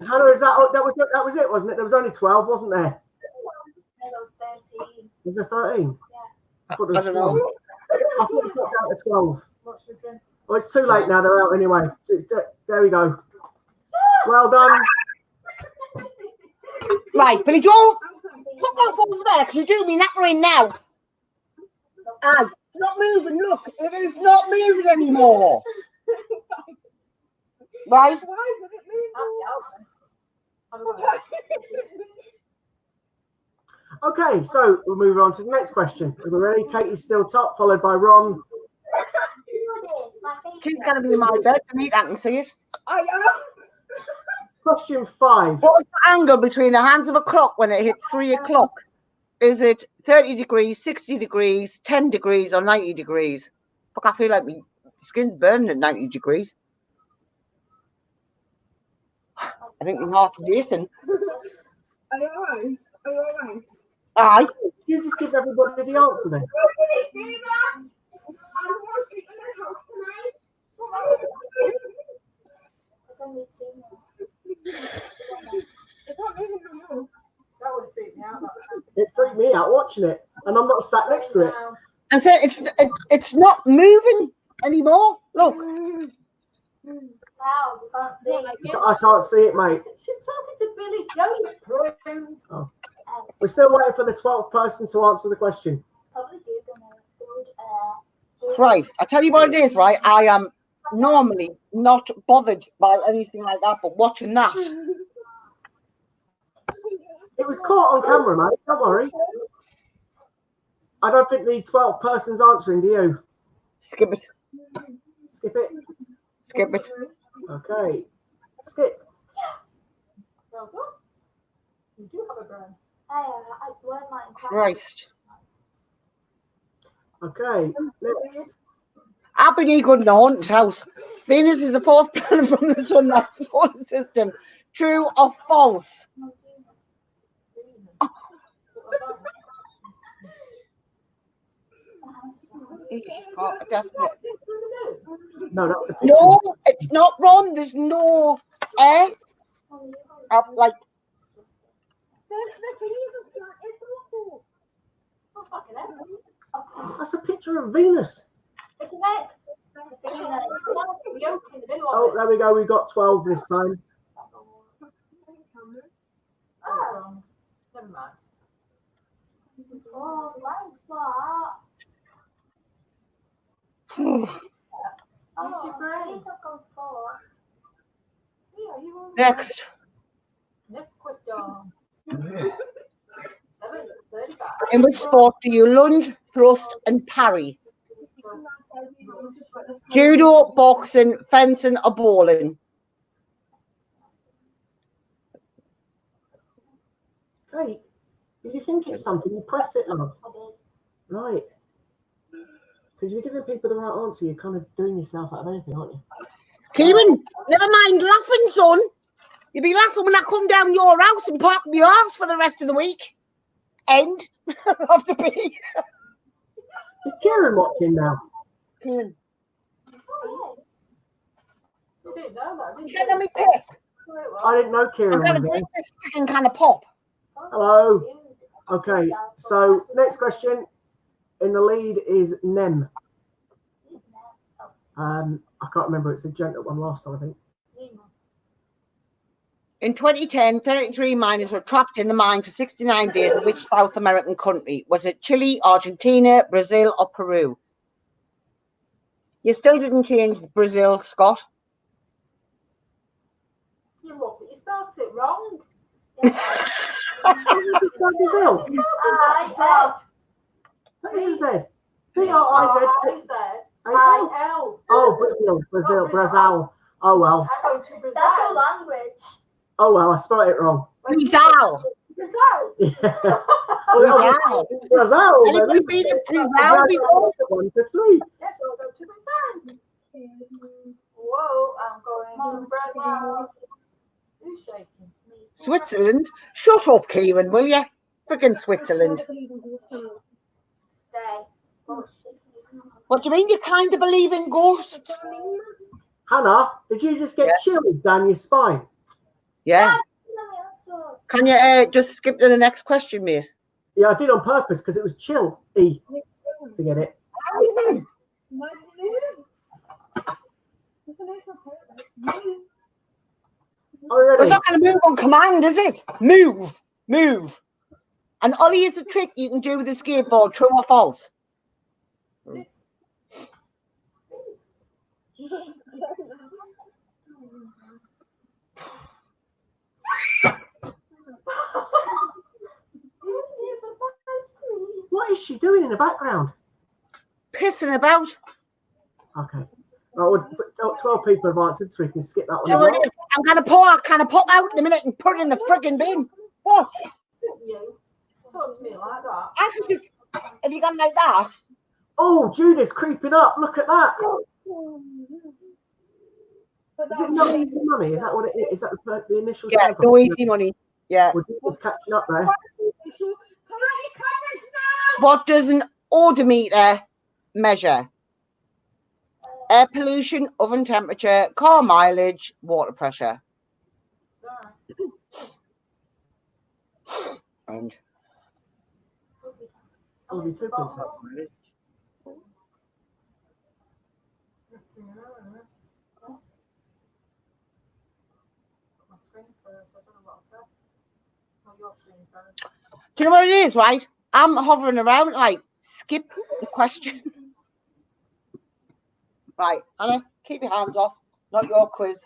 Hannah, is that was it, wasn't it? There was only 12, wasn't there? There goes 13. Was there 13? Yeah. I thought there was I don't know. 12. I thought it got down to 12. Watch the drinks. Well, it's too late now. They're out anyway. So there we go. Well done. Right, Billy Joel. Fuck off over there, because you do me nattering now. Aye, it's not moving. Look, it is not moving anymore. Right? Okay, so we'll move on to the next question. Are we ready? Katie's still top, followed by Ron. She's going to be in my bed. I can see it. Question 5. What's the angle between the hands of a clock when it hits 3 o'clock? Is it 30 degrees, 60 degrees, 10 degrees, or 90 degrees? Fuck, I feel like my skin's burning at 90 degrees. I think my heart's racing. Are you alright? Are you alright? Aye. You just give everybody the answer then. It's only 2 now. That would freak me out. It freaked me out watching it, and I'm not sat next to it. I said it's not moving anymore. Look. Wow, you can't see. I can't see it, mate. She's talking to Billy Joe, you prunes. Oh. We're still waiting for the 12th person to answer the question. Probably Google Christ, I tell you what it is, right? I am normally not bothered by anything like that, but watching that. It was caught on camera, mate. Don't worry. I don't think the 12th person's answering, do you? Skip it. Skip it. Skip it. Okay. Skip. Yes. Well done. You do have a brain. I wear mine. Christ. Okay. Next. I've been good in a haunted house. Venus is the fourth planet from the sun in our solar system. True or false? Oh, desperate. No, that's the picture. No, it's not wrong. There's no air. Like, Looks like an egg. That's a picture of Venus. It's an egg. It's an egg. It's one with yolk in the middle Oh, of it. there we go. We've got 12 this time. Oh, never mind. Oh, thanks, Mark. Use your brain. At least I've gone 4. Yeah, you will. next. Next question. 7:35. In which sport do you lunge, thrust, and parry? Judo, boxing, fencing, or bowling? Kate, if you think it's something, you press it, love. Right. Because if you're giving people the right answer, you're kind of doing yourself out of anything, aren't you? Kieran, never mind laughing, son. You'll be laughing when I come down your house and park my house for the rest of the week. End of the B. Is Kieran watching now? Kieran, You didn't know that, didn't get you? on me pick. I didn't know I'm Kieran going was to there. drink this freaking can of pop. Hello. Okay, so next question. In the lead is Nem. I can't remember. It's a gent that won last time, I think. In 2010, 33 miners were trapped in the mine for 69 days in which South American country? Was it Chile, Argentina, Brazil, or Peru? You still didn't change Brazil, Scott. You look, you spelled it wrong. Brazil. I said. That is a Z. B-R-I-Z. I-L. Oh, Brazil. Oh, well. I go to Brazil. That's your language. Oh, well, I spelled it wrong. Brazil. Brazil. Yeah. Brazil. Brazil. Anybody been to Brazil before? 1 to 3. Yes, I'll go to Brazil. Whoa, I'm going to Brazil. Who's shaking? Switzerland? Shut up, Kieran, will you? Friggin' Switzerland. Stay. Oh, shit. What do you mean you kind of believe in ghosts? Hannah, did you just get chills down your spine? Yeah. Let me answer. Can you just skip to the next question, mate? Yeah, I did on purpose because it was chill. E. To get it. Are we It's ready? not going to move on command, is it? Move. Move. And Ollie is a trick you can do with a skateboard, true or false? It's What is she doing in the background? Pissing about. Okay. Right, well, 12 people have answered, so we can skip that one Do you as know what well. it is? I'm going to pour a can of pop out in a minute and put it in the frigging bin. What? you. Talk to me like that. Have you gone like that? Oh, Judith's creeping up. Look at that. Is it no easy money? Is that what it is? Is that the initial Yeah, sound? no easy money. Yeah. Well, Judith's catching up there. What does an odometer measure? Air pollution, oven temperature, car mileage, water pressure. And Oh, the two princess. My screen first. I don't know what I pressed. Oh, your screen first. do you know what it is, right? I'm hovering around like, skip the question. Right, Anna, keep your hands off, not your quiz.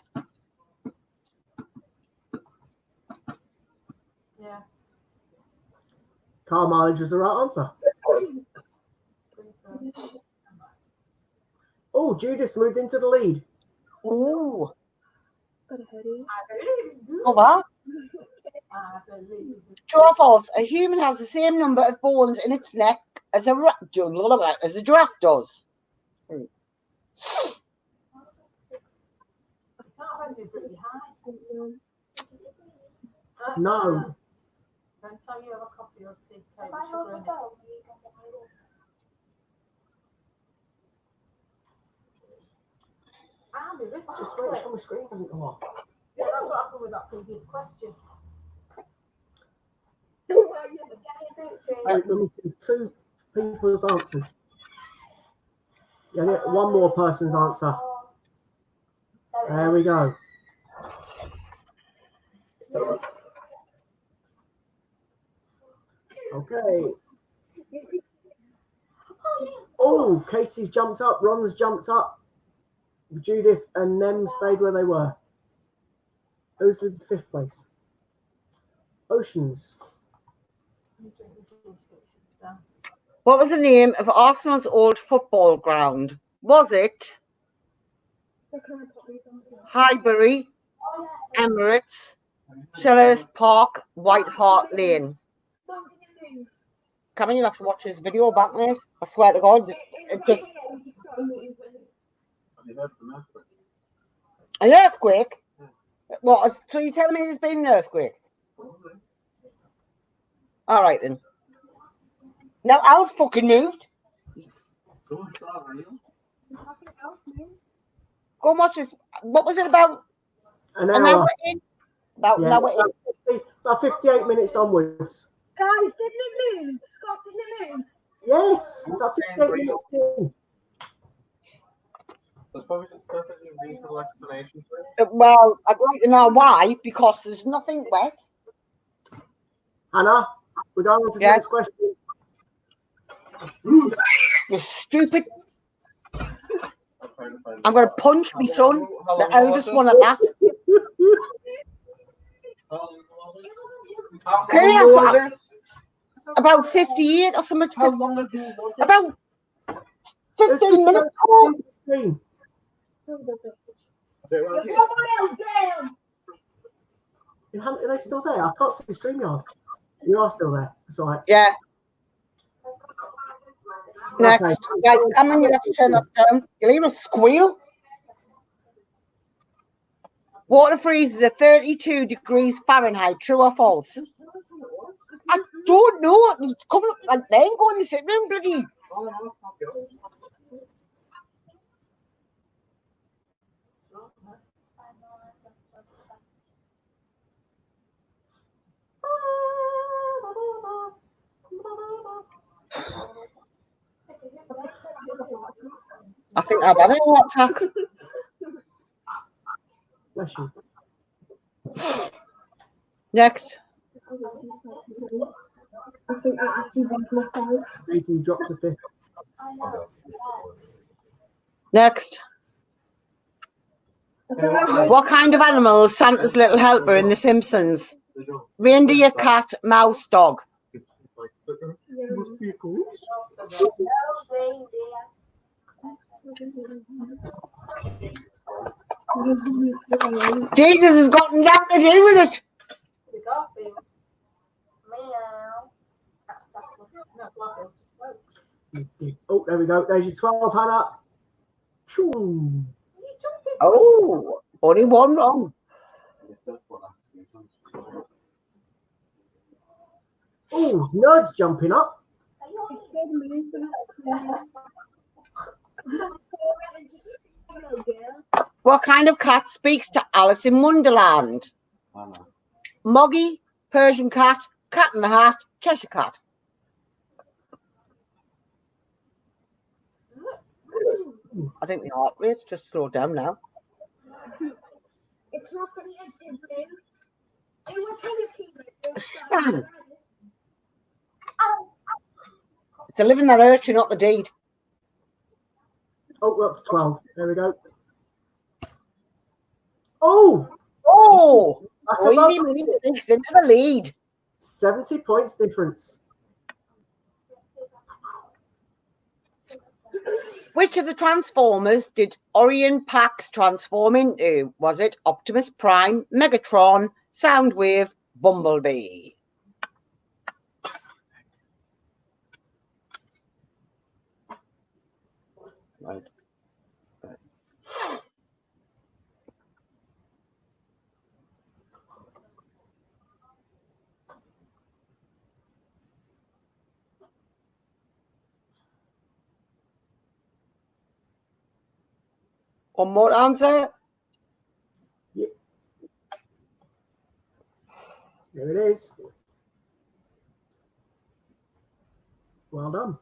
Yeah. Car mileage was the right answer. Screen first. Oh, Judith's moved into the lead. Ooh, I believe you. oh, that. I believe you. True or false? A human has the same number of bones in its neck as a giraffe does. Can't have anything pretty high. No. Next time you have a coffee or tea, Kate, with sugar in it. Ah, my wrist just Wait, went. my screen doesn't go off. Yeah, that's what happened with that previous question. Wait, let me see 2 people's answers. Yeah, get one more person's answer. There we go. Okay. Oh, Katie's jumped up. Ron's jumped up. Judith and Nem stayed where they were. Who's in 5th place? Oceans. What was the name of Arsenal's old football ground? Was it Highbury, Emirates, Selhurst Park, White Hart Lane? Come on, you'll have to watch this video back, mate. I swear to God. It's just an earthquake? What? So you're telling me there's been an earthquake? All right, then. Now, I was fucking moved. Go and watch this. What was it about? An An hour. hour in? About an hour in. About 58 minutes onwards. Guys, didn't it move? Scott, didn't it move? Yes, about 58 minutes in. There's probably a perfectly reasonable explanation for it. Well, I'd like to know why, because there's nothing wet. Hannah, we're going on to the Yeah. next question. You stupid. I'm going to punch my son, the eldest one at that. Okay, that's about 58 or something. How long ago was it? About 15 minutes ago. Screen. Are they still there? I can't see the StreamYard. You are still there. That's all right. Yeah. Next. Okay. Right, come on, you have to turn that down. You'll even squeal. Water freezes at 32 degrees Fahrenheit. True or false? I don't know. It's coming up like they ain't going to sit room, bloody. I think I've had a heart attack. Bless you. Next. I think I actually went myself. 18 dropped to 5th. Next. What kind of animal is Santa's little helper in The Simpsons? Reindeer, cat, mouse, dog. Must be a goose. Jesus has got nothing to do with it. The Garfield. Meow. That's what. No, Garfield. Oh, there we go. There's your 12, Hannah. Phew. You jumping? Oh, only one wrong. Oh, Nerd's jumping up. What kind of cat speaks to Alice in Wonderland? Moggy, Persian cat, cat in the hat, Cheshire cat. I think the heart rate's just slowed down now. It's not funny, it did move. It was kind of It's a living that urchin, not the deed. Oh, we're up to 12. There we go. Oh! Oh! Back Easy above. money sneaks into the lead. 70 points difference. Which of the Transformers did Orion Pax transform into? Was it Optimus Prime, Megatron, Soundwave, Bumblebee? Right. One more answer. There it is. Well done.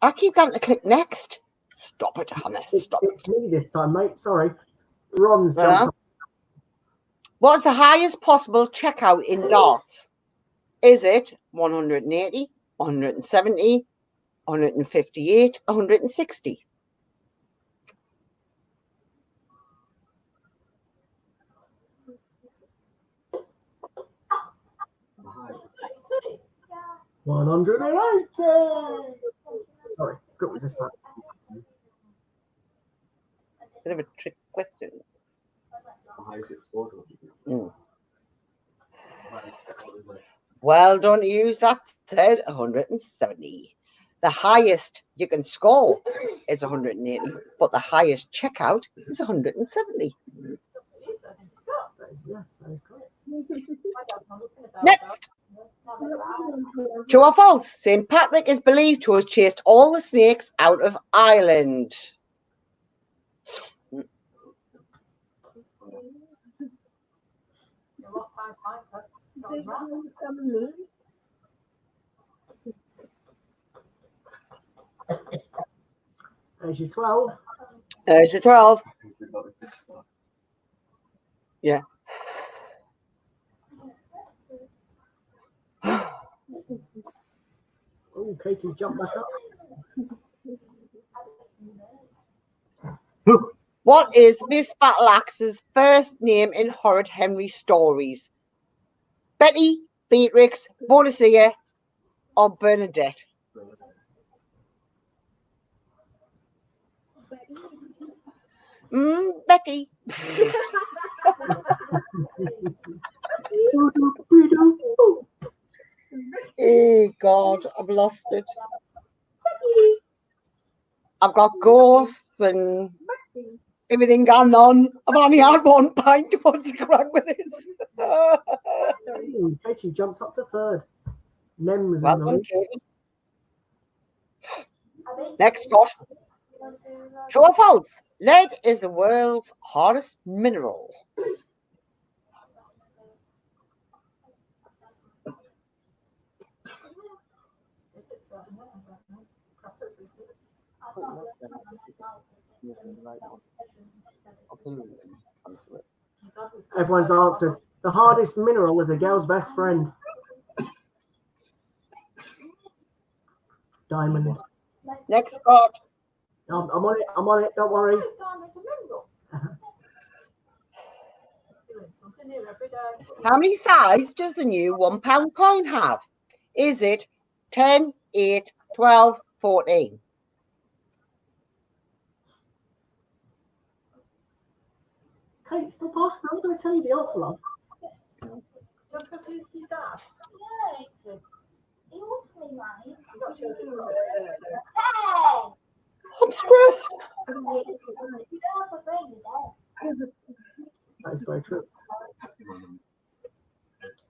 I keep going to click next. Stop it, Hannah. Stop It's it. me this time, mate. Sorry. Ron's Yeah. jumped up. What's the highest possible checkout in darts? Is it 180, 170, 158, 160? Eighty. 180. Sorry, got resist that. Bit of a trick question. The highest explosive. Mm. Well done, use that said 170. The highest you can score is 180, but the highest checkout is 170. That's what you said, didn't you, Scott? Yes, that is correct. My dad's not looking at that. Next, true or false? St. Patrick is believed to have chased all the snakes out of Ireland. You lot Pied Piper. That was right. There's your 12. There's the 12. Yeah. Oh, Katie's jumped back up. What is Miss Battleaxe's first name in Horrid Henry stories? Betty, Beatrix, Boadicea, or Bernadette? Becky. Oh God, I've lost it. I've got ghosts and everything going on. I've only had one pint. What's the crack with this? Ooh, Katie jumped up to third. Nem was in the Welcome, lead. Katie. Next, Scott. True or false? Lead is the world's hardest mineral. Is it so? I don't know. Crap, it was good. My dad was Everyone's answered. The hardest mineral is a girl's best friend. Diamond. Next, Scott. I'm on it. I'm on it. Don't worry. It's diamond and mineral. Doing something new every day. How many sides does the new £1 coin have? Is it 10, 8, 12, 14? Kate, stop asking. I'm going to tell you the answer, love. Just because he's your dad. Cheating. He wants me, mate. I'm not sure. Hey! I'm stressed. If you don't have a brain, you're dead. That is very true.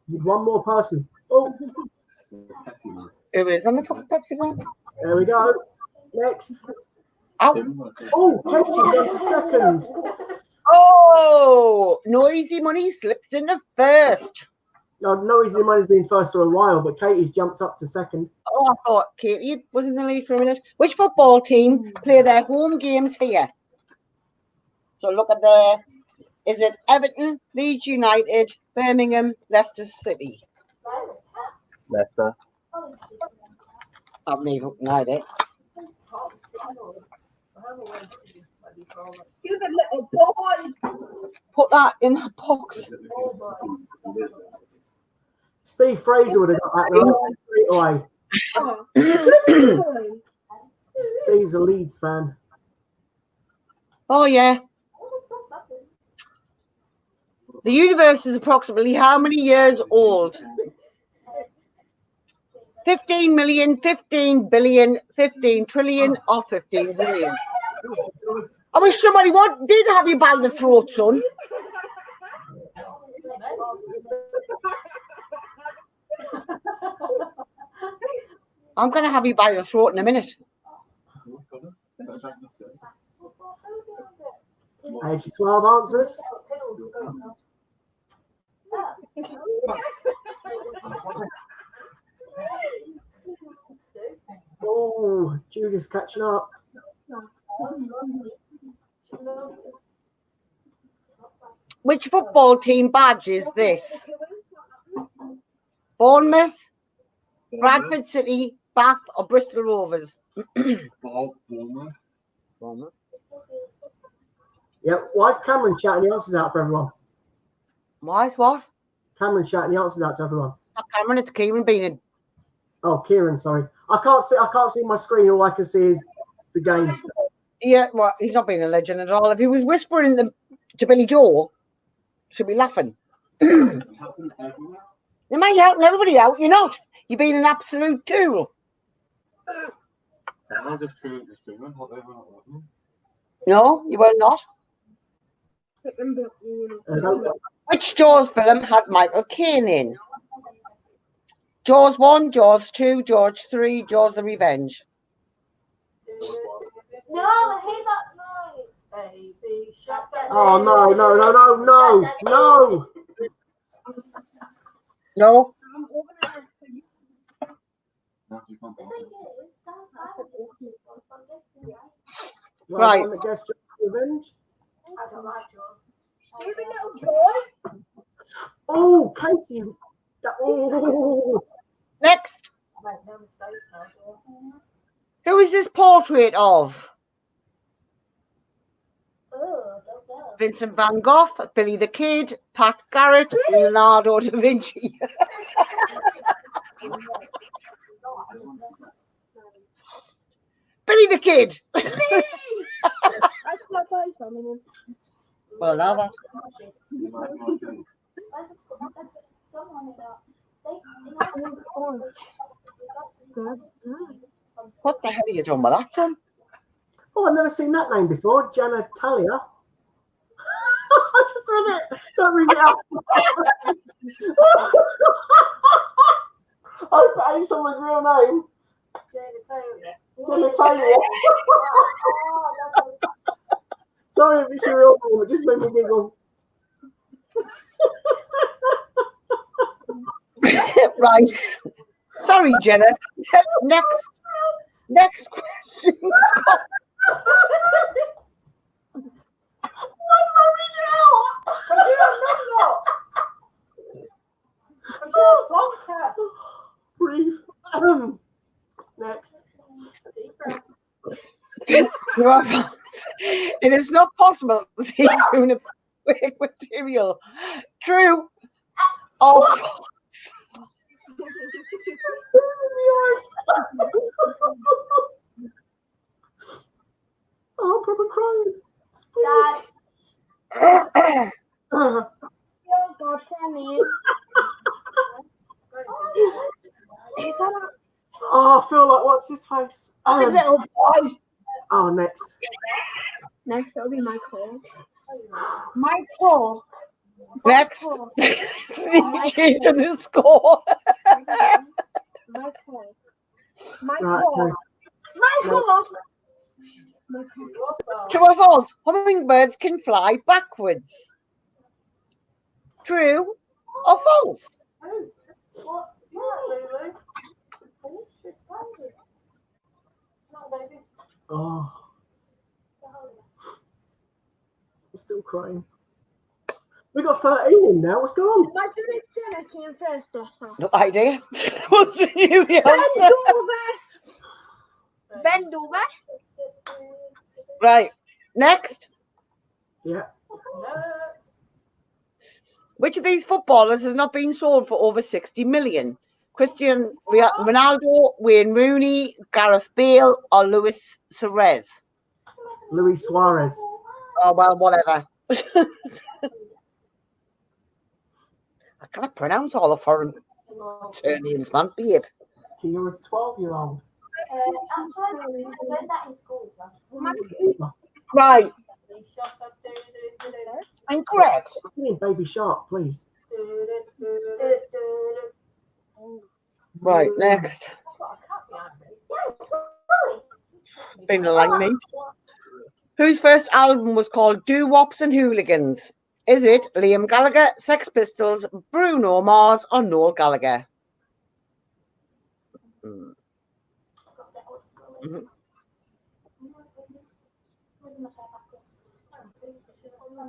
Need one more person. Oh, Who is on the fucking Pepsi one? there we go. Next. Ow. Oh, Katie goes to second. Oh, Noisy Money slips into first. No, Easy Money's been first for a while, but Katie's jumped up to second. Oh, I thought Katie was in the lead for a minute. Which football team play their home games here? So look at there. Is it Everton, Leeds United, Birmingham, Leicester City? Leicester. I've never denied it. You the little boy. Put that in the box. Steve Fraser would have got that right straight away. Steve's a Leeds fan. Oh, yeah. The universe is approximately how many years old? 15 million, 15 billion, 15 trillion, or 15 zillion? I wish somebody did have you by the throat, son. I'm going to have you by the throat in a minute. Age of 12 answers. Oh, Judith's catching up. Which football team badge is this? Bournemouth, Bradford City, Bath, or Bristol Rovers? Bournemouth. Yeah, why is Cameron shouting the answers out for everyone? Why is what? Cameron shouting the answers out to everyone. Not Cameron, it's Kieran Beenan. Oh, Kieran, sorry. I can't see my screen. All I can see is the game. Yeah, well, he's not being a legend at all. If he was whispering to Billy Joe, should be laughing. You might be helping everybody out. You're not. You're being an absolute tool. No, you were not. Which Jaws film had Michael Caine in? Jaws 1, Jaws 2, Jaws 3, Jaws the Revenge. No, he's not nice. Baby shark. Oh, no. No. Well, Right. one that gets Jaws Revenge. I don't like yours. Oh, Katie. Oh. Next. I make no mistakes now. Who is this portrait of? Oh, don't know. Vincent van Gogh, Billy the Kid, Pat Garrett, Leonardo da Vinci. Billy the Kid. Well, now that. What the hell are you doing with that, son? Oh, I've never seen that name before. Jana Talia. I just read it. Don't read it out. I hope it ain't someone's real name. Jana Talia. Sorry if it's your real name. It just made me giggle. Right. Sorry, Jenna. Next question. Why did I read it out? Because you're a nut. Because you're a plonker. Breathe. Next. Deep breath. It is not possible to see through a big material. True or false? Oh, I'm probably crying. Dad, Oh God, Sammy. Is that Oh, I feel like what's his face? a little boy? Oh, next. Next, it'll be my call. My call. Next. Change in the score. My call. My Right, call. okay. My call. True or false? Hummingbirds can fly backwards. True or false? What? You're Lulu. Bullshit, baby. It's not a baby. Oh, I'm still crying. We got 13 in now. What's going on? Imagine if Jenna came first or something. No idea. What's the answer? Bend over. Right. Next. Yeah. Next. Which of these footballers has not been sold for over 60 million? Cristiano Ronaldo, Wayne Rooney, Gareth Bale, or Luis Suarez? Luis Suarez. Oh, well, whatever. I can't pronounce all the foreign surnames, man. Be it. So you're a 12-year-old. actually, I learned that in school, so. Right. Incorrect. I'm singing Baby Shark, please. Right, next. I've got a cat behind me. It's been a long night. Whose first album was called Doo Wops and Hooligans? Is it Liam Gallagher, Sex Pistols, Bruno Mars, or Noel Gallagher? Mm. Mhm.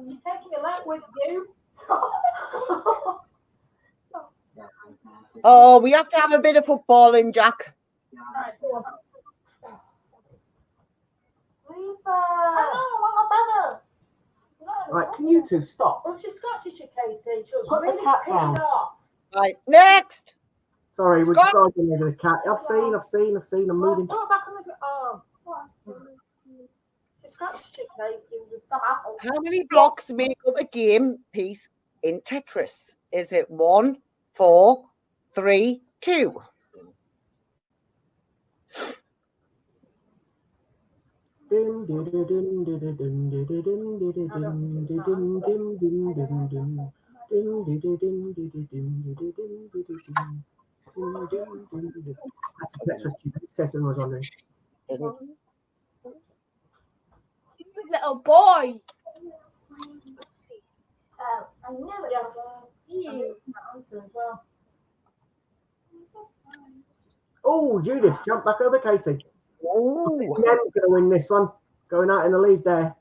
You're taking me out with you. Oh, we have to have a bit of footballing, Jack. Right, go on. Right, can you two stop? Well, she scratched you, Katie. She was Put the really cat peeing down. off. Right, next. Sorry, we're Scott? just arguing over the cat. I've seen. I'm Well, moving. put her back on the arm. She scratched you, Kate. You was some apple. How many blocks make up a game piece in Tetris? Is it 1, 4, 3, 2? That's a Tetris tube, just in case anyone was wondering. Little boy. I knew it. Yes. You. Answer as well. Oh, Judith, jump back over Katie. Oh, Nem's going to win this one. Going out in the lead there.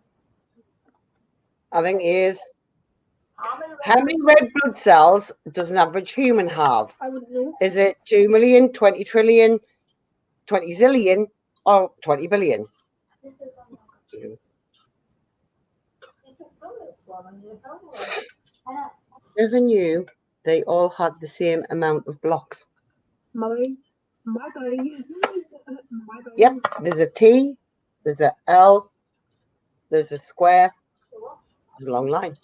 I think it is. How many How many red blood cells does an average human have? I would know. Is it 2 million, 20 trillion, 20 zillion, or 20 billion? This is on You just done this one and you're going. I know. Never knew they all had the same amount of blocks. My body. Yep, there's a T, there's a L, there's a square, there's a long line.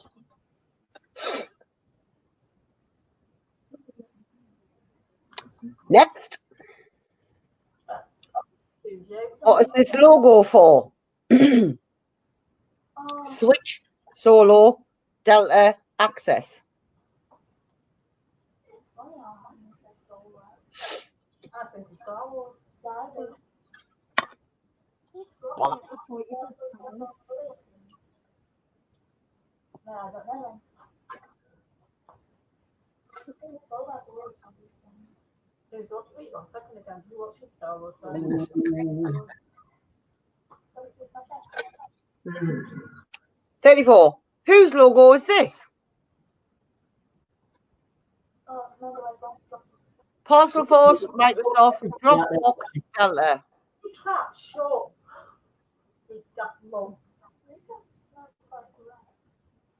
Next, what is this logo for? Switch, Solo, Delta, Access. It's funny how mine says so well. I think it's Star Wars. No, I don't know. It's all about the words on this one. Who's what? Wait, one second again. You watching Star Wars? Right? Ooh. 34. Whose logo is this? Oh, remember this one? Parcel Force, Microsoft, Dropbox, Delta. You trap short. You duck mum.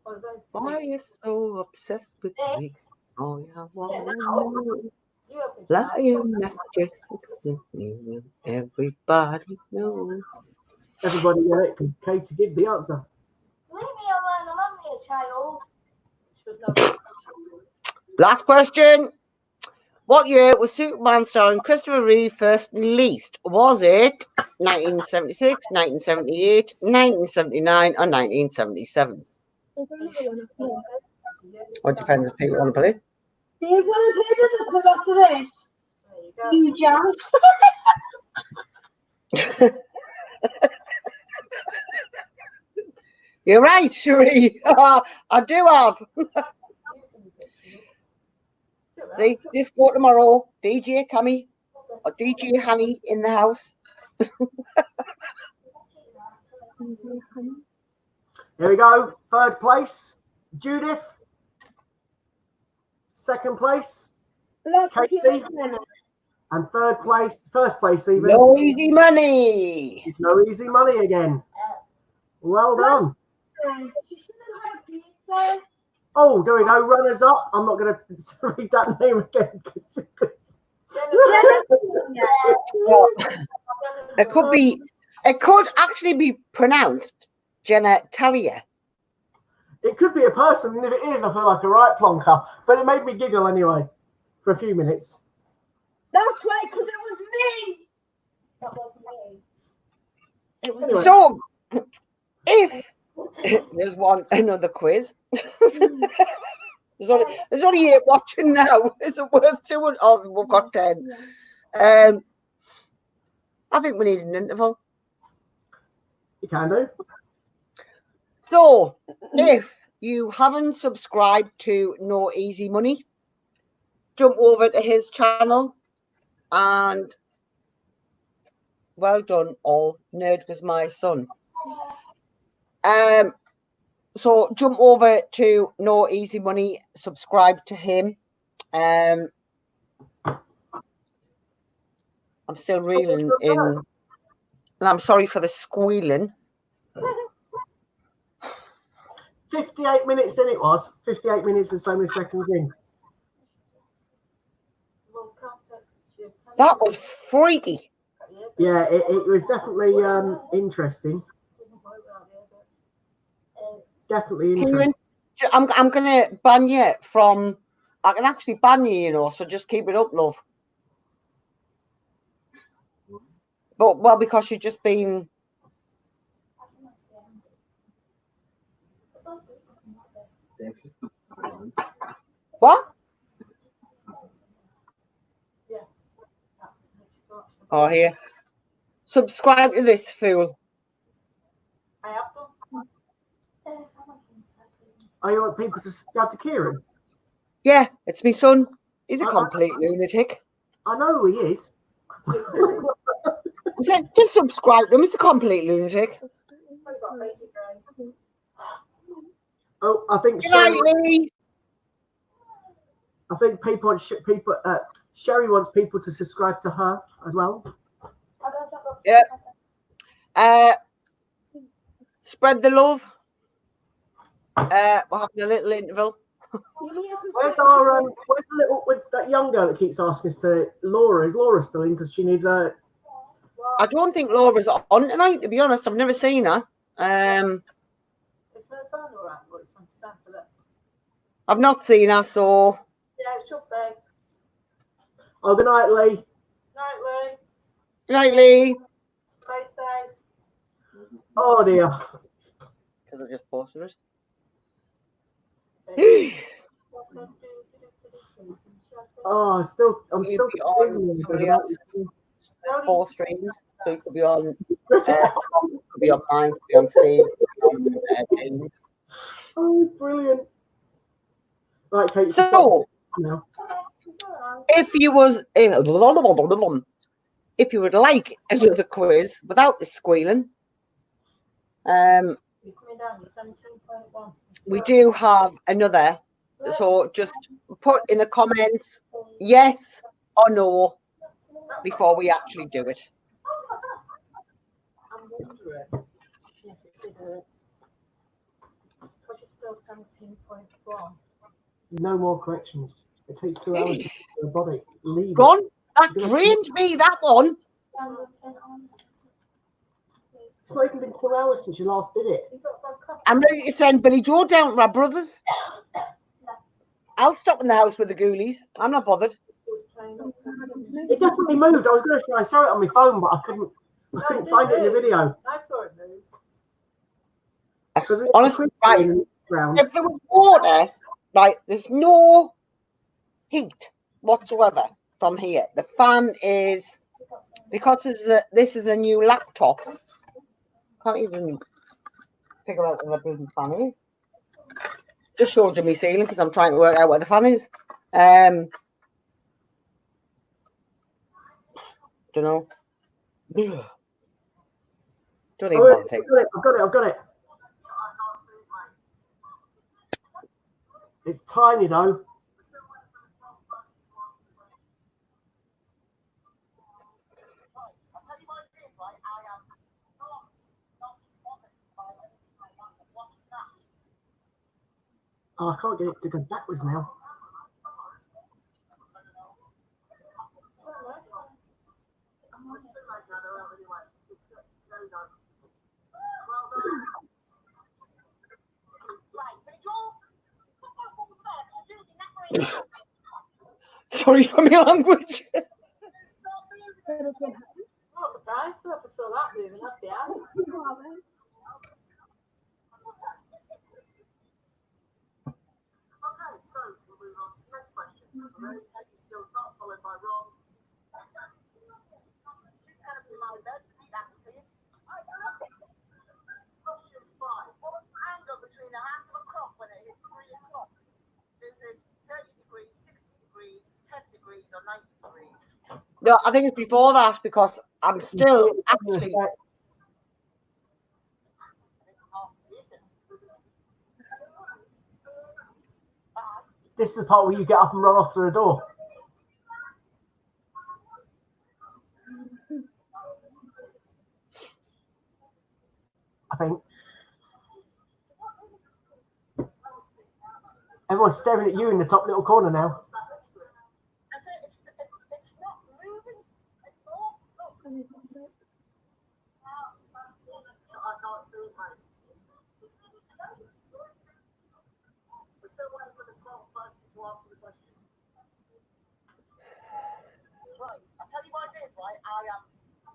What is that? Why are you so obsessed with me? Six. Oh, yeah, well, You open it. lying not just with me. Everybody knows. Everybody get it because Katie gave the answer. Leave me alone. I'm only a child. Should know. Last question. What year was Superman starring Christopher Reeve first released? Was it 1976, 1978, 1979, or 1977? There's another one up here. Or it depends if people want to play. There's one up here that comes after this. There you go. You jazz. You're right, Cherie. I do have. See, this go tomorrow. DJ Cammy or DJ Honey in the house. Here we go. Third place, Judith. Second place, Katie. And third place, first place even. No easy money. It's no easy money again. Well done. She should have had a piece there. Oh, there we go. Runners up. I'm not going to read that name again. Well, it could actually be pronounced Jenna Talia. It could be a person, and if it is, I feel like a right plonker. But it made me giggle anyway for a few minutes. That's right, because it was me. That was me. It was Anyway. So, if there's another quiz, there's only 8 watching now. Is it worth 2? Oh, we've got 10. I think we need an interval. You can do. So, if you haven't subscribed to No Easy Money, jump over to his channel and well done, all. Nerd was my son. So jump over to No Easy Money, subscribe to him. I'm still reeling in, and I'm sorry for the squealing. 58 minutes in it was. 58 minutes and so many seconds in. That was freaky. Yeah, it was definitely interesting. Definitely interesting. Kieran, I'm gonna ban you from. I can actually ban you, you know. So just keep it up, love. But well, because you've just been. What? Oh, here. Subscribe to this fool. I have done. Oh, you want people to subscribe to Kieran? Yeah, it's my son. He's a complete lunatic. I know who he is. I said, just subscribe to him. He's a complete lunatic. Oh, I think Good night, Lee. I think Sherry wants people to subscribe to her as well. Yep. Spread the love. We're having a little interval. Where's the little with that young girl that keeps asking us to Laura? Is Laura still in because she needs a? I don't think Laura's on tonight. To be honest, I've never seen her. Is her phone all right? It's on stand for this. I've not seen her, so. Yeah, it should be. Oh, good night, Lee. Night, Lee. Good night, Lee. Stay safe. Oh dear. Because I just posted it. Oh, I'm still on somebody else's. There's 4 streams, so you could be on. Could be on mine. Could be on Steve. Could be on James. Oh, brilliant. Right, Kate. So, now. if you would like another quiz without the squealing, You're coming down with 17.1. we do have another. So just put in the comments yes or no before we actually do it. I'm wondering. Yes, it did hurt. Because you're still 17.1. No more corrections. It takes 2 hours to get the body. Leave it. Ron, that drained me, that one. It's not even been 2 hours since you last did it. I'm ready to send Billy Joe down to my brothers. I'll stop in the house with the ghoulies. I'm not bothered. It definitely moved. I was going to try and show it on my phone, but I couldn't find it in the video. I saw it move. Honestly, right, if there was water, right, there's no heat whatsoever from here. The fan is, because this is a new laptop, can't even figure out where the bloody fan is. Just showed you me ceiling because I'm trying to work out where the fan is. Don't know. Don't even bother thinking. I've got it. It's tiny though. Oh, I can't get it to go backwards now. Sorry for my language. I'm not surprised if I saw that moving. I'd be out. Okay, so we'll move on to the next question. Ready? Katie still top, followed by Ron. Question 5. What brand between the hands of a clock when it hits 3 o'clock? Is it 30 degrees, 60 degrees, 10 degrees, or 90 degrees? No, I think it's before that because I'm still actually. This is the part where you get up and run off to the door. I think. Everyone's staring at you in the top little corner now. We're still waiting for the 12th person to answer the question. Right, I'll tell you what it is, right? I am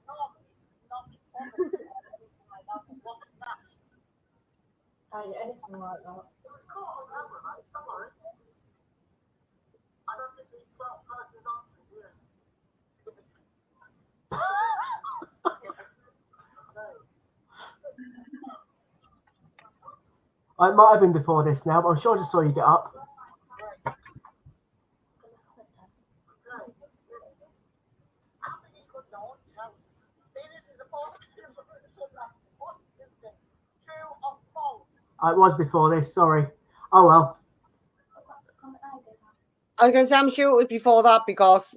normally not bothered with anything like that, but watching that. Anything like that. It was caught on camera, mate. Don't worry. I don't think the 12th person's answering, do you? It might have been before this now, but I'm sure I just saw you get up. It was before this, sorry. Oh well. I was going to say, I'm sure it was before that because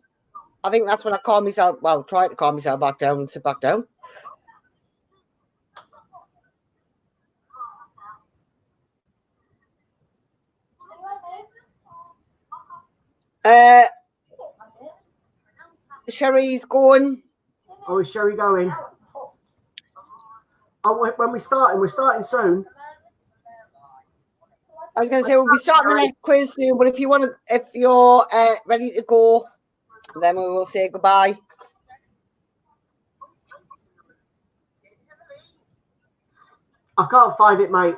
I think that's when I calmed myself, well, tried to calm myself back down and sit back down. Sherry's going. Oh, is Sherry going? Oh, when we're starting soon. I was going to say we'll be starting the next quiz soon, but if you're ready to go, then we will say goodbye. I can't find it, mate.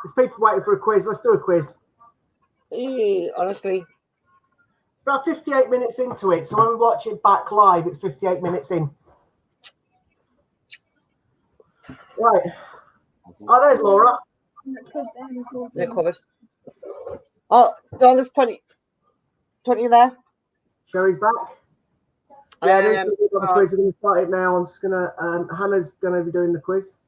There's people waiting for a quiz. Let's do a quiz. Honestly. It's about 58 minutes into it, so when we watch it back live, it's 58 minutes in. Right. Oh, there's Laura. They're covered. Oh, no, there's 20 there. Sherry's back. Yeah, the quiz. We're going to start it now. I'm just going to, Hannah's going to be doing the quiz.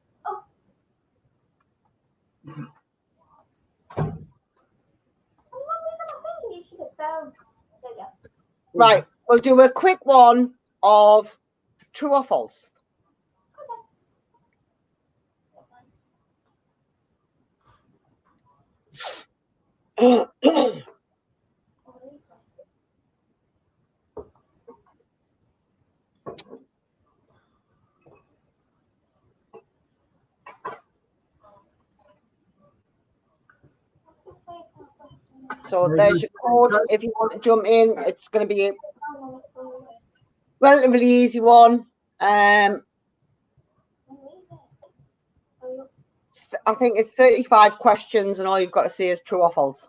Right, we'll do a quick one of true or false. So there's your code. If you want to jump in, it's going to be a relatively easy one. I think it's 35 questions and all you've got to say is true or false.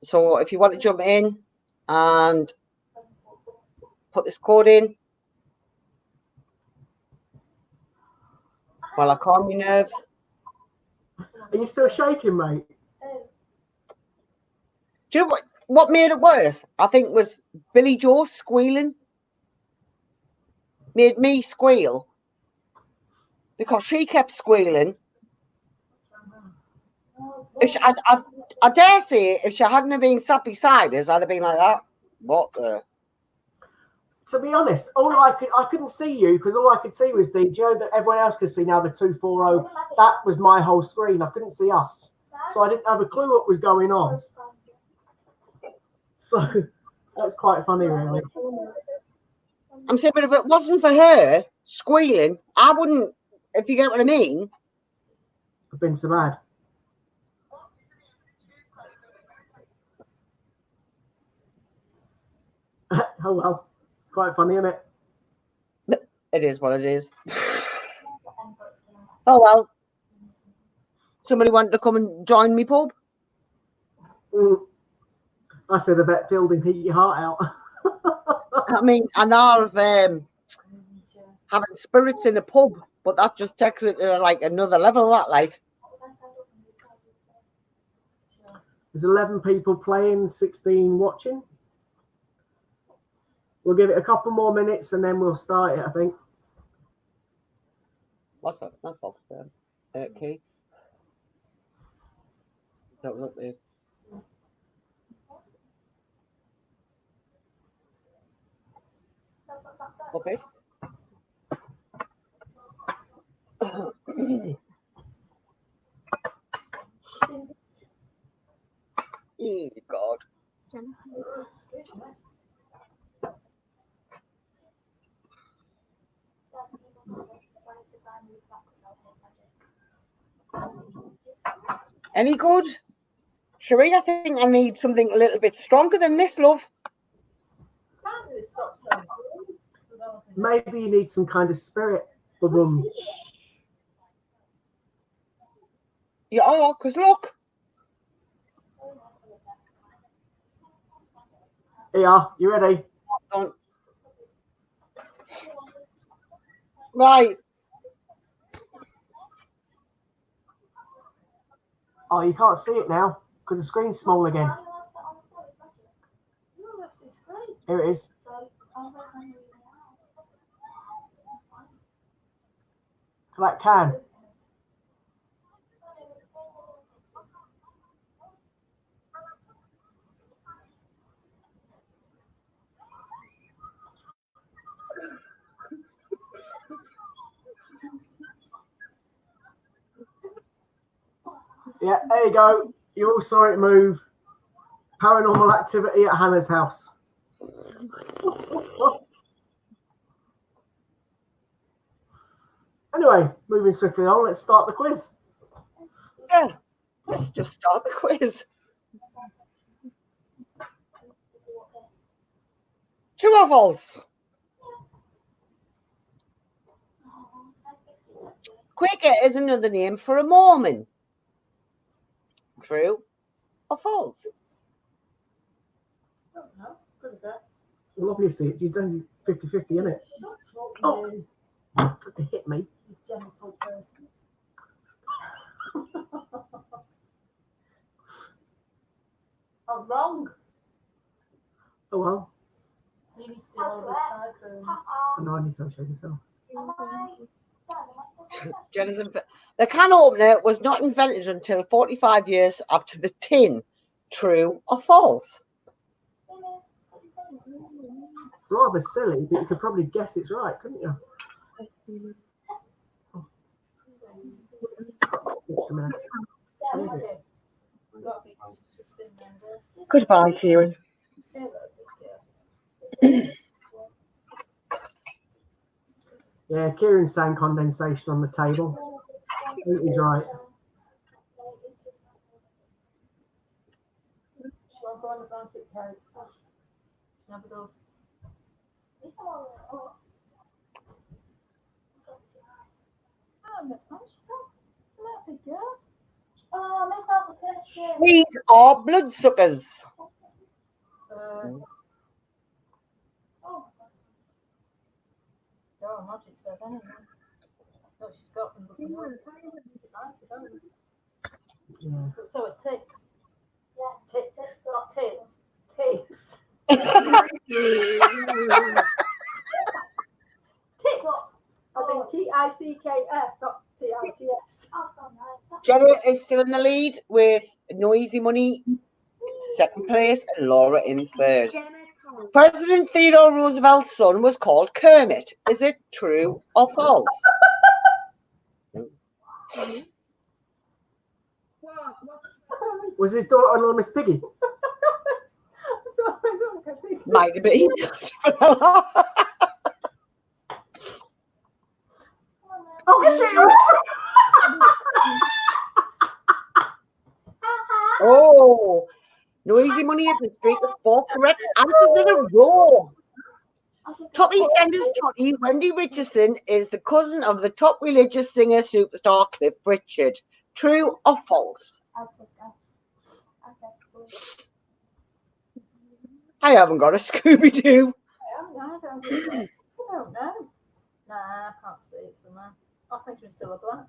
So if you want to jump in and put this code in while I calm your nerves. Are you still shaking, mate? Do you know what made it worse? I think was Billy Joe squealing. Made me squeal because she kept squealing. If she, I dare say, if she hadn't have been sat beside us, I'd have been like that. What the? To be honest, I couldn't see you because all I could see was the Joe that everyone else could see now, the 240. That was my whole screen. I couldn't see us. So I didn't have a clue what was going on. So that's quite funny, really. I'm saying, but if it wasn't for her squealing, I wouldn't, if you get what I mean. I've been so bad. Oh, well. It's quite funny, isn't it? It is what it is. Oh, well. Somebody wanted to come and join me, pub? I said, I bet Fielding heat your heart out. I mean, I know of having spirits in a pub, but that just takes it to like another level, that like. There's 11 people playing, 16 watching. We'll give it a couple more minutes and then we'll start it, I think. What's that? That box there. Key. That was up there. Okay. Oh, God. Any good? Sheree, I think I need something a little bit stronger than this, love. Can't do it, stop so. Maybe you need some kind of spirit. Ba-boom. Yeah, oh, because look. Here you are. You ready? Don't. Right. Oh, you can't see it now because the screen's small again. No, that's it's great. Here it is. That can. Yeah, there you go. You all saw it move. Paranormal activity at Hannah's house. Anyway, moving swiftly on, let's start the quiz. Yeah. Let's just start the quiz. True or false? Quaker is another name for a Mormon. True or false? I don't know. Good guess. Well, obviously, it's only 50-50, isn't it? That's what we Oh. do, They hit me. you genital person. I'm wrong. Oh, well. You need to do all this side rooms. I know I need to show myself. Jennifer, the can opener was not invented until 45 years after the tin. True or false? It's rather silly, but you could probably guess it's right, couldn't you? Just a minute. What is it? Got me. It's just been there. Goodbye, Kieran. Yeah, yeah. Yeah, Kieran's saying condensation on the table. I think he's right. Shall I go on the blanket couch? She never goes. Oh, miss out the question. These are bloodsuckers. Oh, magic said anyway. No, she's got them, but no. Yeah. So it ticks. Yes, Tits, not tits. Ticks. Ticks. As in T-I-C-K-S, not T-I-T-S. Jenna is still in the lead with Noisy Money second place and Laura in third. President Theodore Roosevelt's son was called Kermit. Is it true or false? Was his daughter-in-law Miss Piggy? Might be. Oh, is it? Oh, Noisy Money is the streak of 4 correct answers in a row. Toppy Sanders Totty, Wendy Richardson is the cousin of the top religious singer superstar Cliff Richard. True or false? I haven't got a Scooby-Doo. I don't know. Nah, I can't see it somewhere. I was thinking Cilla Black.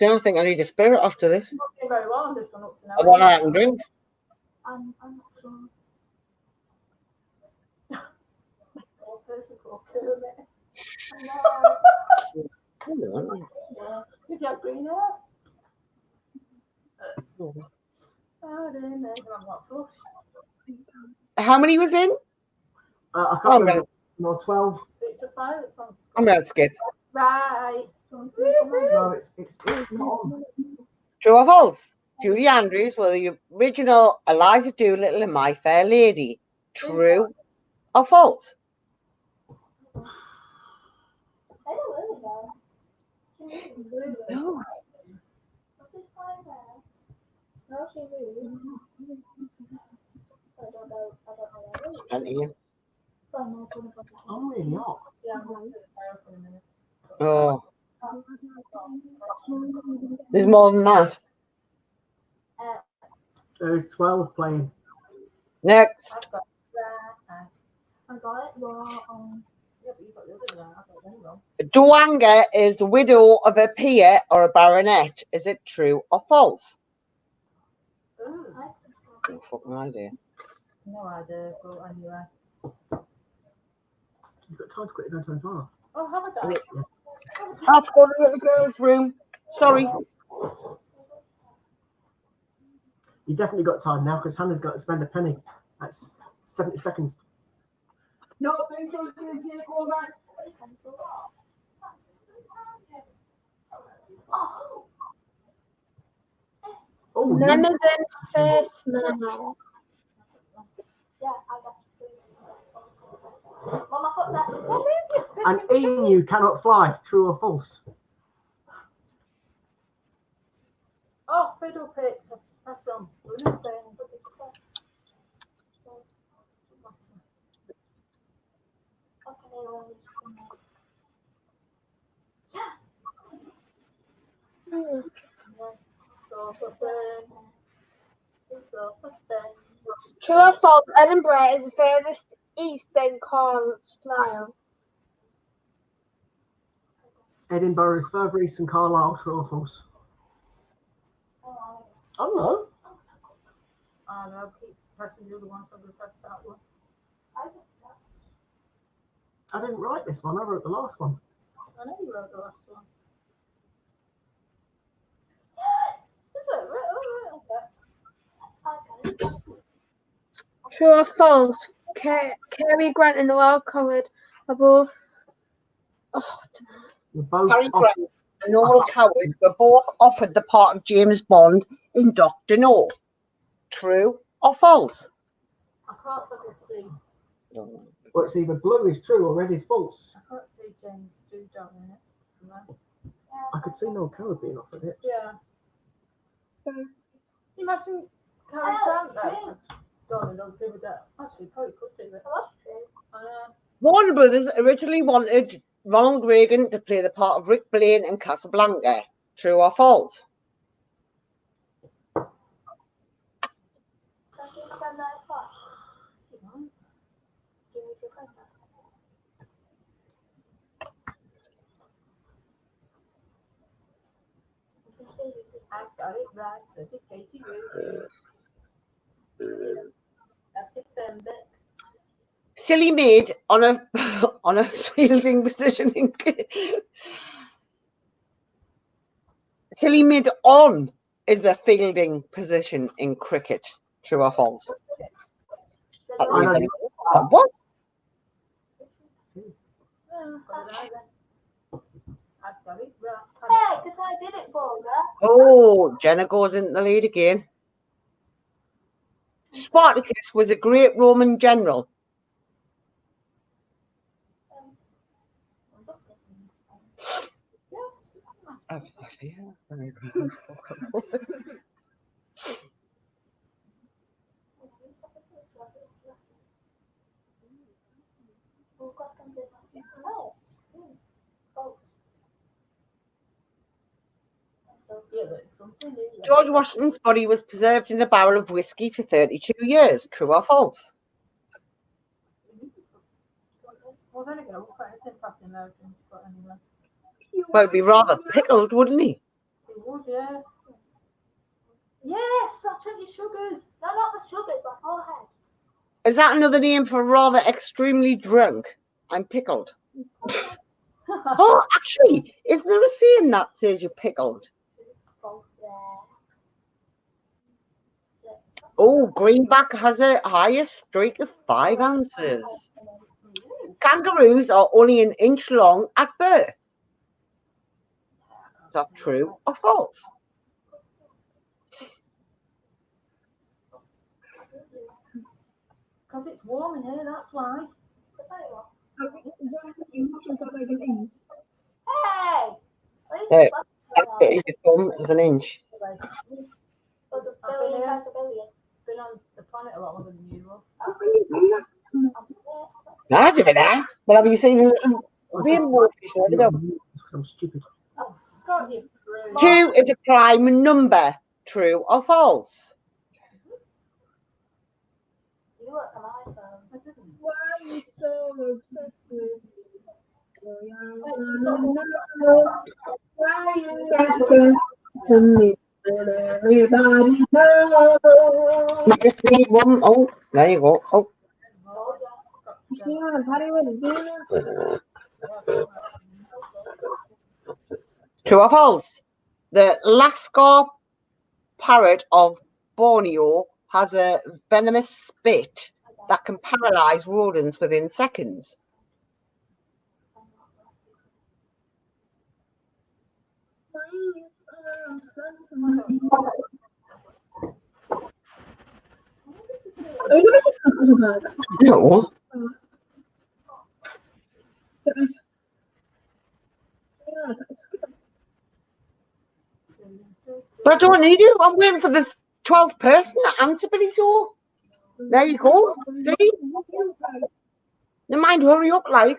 don't think I need a spirit after this. Not doing very well on this one up to now. I want to drink. I'm not sure. One person called Kermit. No. Yeah. If you have green hair. I don't know. I'm not flush. How many was in? I Oh, can't remember. No, 12. It's a fire. It's on. I'm going to skip. Right. No, it's not on. True or false? Julie Andrews was the original Eliza Doolittle in My Fair Lady. True or false? I don't really know. No. What's this fire there? No, she moved. I don't know. Where it is. And Ian. So I'm not gonna put it on. I'm really hot. Yeah, I'm going to the fire for a minute. Oh, there's more than that. There is 12 playing. Next. I've got right. I got it wrong. Yeah, but you got the other one. I've got them wrong. Dwanga is the widow of a peer or a baronet. Is it true or false? Ooh. No fucking idea. No idea. But anyway. You've got time to quickly go to the fast. Oh, have a dive. I've got to go to the girls' room. Sorry. You've definitely got time now because Hannah's got to spend a penny. That's 70 seconds. No, thank you. Take over. Oh, None no. of them first now. Yeah, I guess true. Mama, what's that? An emu cannot fly. True or false? Oh, fiddle picks. Press on. Blue thing. What did you say? True or false? Edinburgh is the furthest east than Carlisle. Edinburgh is further east than Carlisle. True or false? I don't know. I don't know. Keep pressing the other one, so I'm going to press that one. I didn't write this one. I wrote the last one. I know you wrote the last one. Yes! Is it? Right, okay. True or false? Cary Grant and Noel Coward are both. Oh, We're both Cary off. Grant and Noel Coward were both offered the part of James Bond in Dr. No. True or false? I can't fucking see. Well, it's either blue is true or red is false. I can't see James Doodah in it. So I could see Noel Coward being offered it. yeah. Imagine Cary Grant there. Darling, don't give it that. Actually, probably could do it. That's true. Warner Brothers originally wanted Ronald Reagan to play the part of Rick Blaine in Casablanca. True or false? I got it right, so did Katie Roo. Epic them bit. Silly Maid on a on a fielding position in Silly Maid on is the fielding position in cricket. True or false? I don't know. What? Got it right then. I've got it right. Hey, because I did it for you. Oh, Jenna goes in the lead again. Spartacus was a great Roman general. Yes. Yeah, but it's something new. George Washington's body was preserved in a barrel of whiskey for 32 years. True or false? Well, then again, I won't put anything past the Americans, but anyway. Well, it'd be rather pickled, wouldn't he? It Would you? Yes, I'll check your sugars. No, not the sugars, my forehead. Is that another name for rather extremely drunk? I'm pickled. Oh, actually, is there a saying that says you're pickled? From there. Oh, Greenback has a highest streak of 5 answers. Kangaroos are only an inch long at birth. Is that true or false? Because it's warm in here, that's why. Hey! At least Hey, it's like Your thumb is an inch. there's a billion times a billion. Been on the planet a lot longer than usual. I do that. Well, have you seen a little rainbow fish there? Because I'm stupid. Oh, Scott, you through. 2 is a prime number. True or false? You looked on my phone. I didn't. Why are you so obsessed with Why are you obsessed with me? Everybody knows. You just need one. Oh, there you go. Oh, Told ya. You see what I'm Hollywood doing? true or false? The Lascar parrot of Borneo has a venomous spit that can paralyze rodents within seconds. Why are you so obsessed with me? Are you talking about that? No. But I don't need you. I'm waiting for the 12th person to answer, Billy Joe. There you go. See? Never mind, hurry up, like.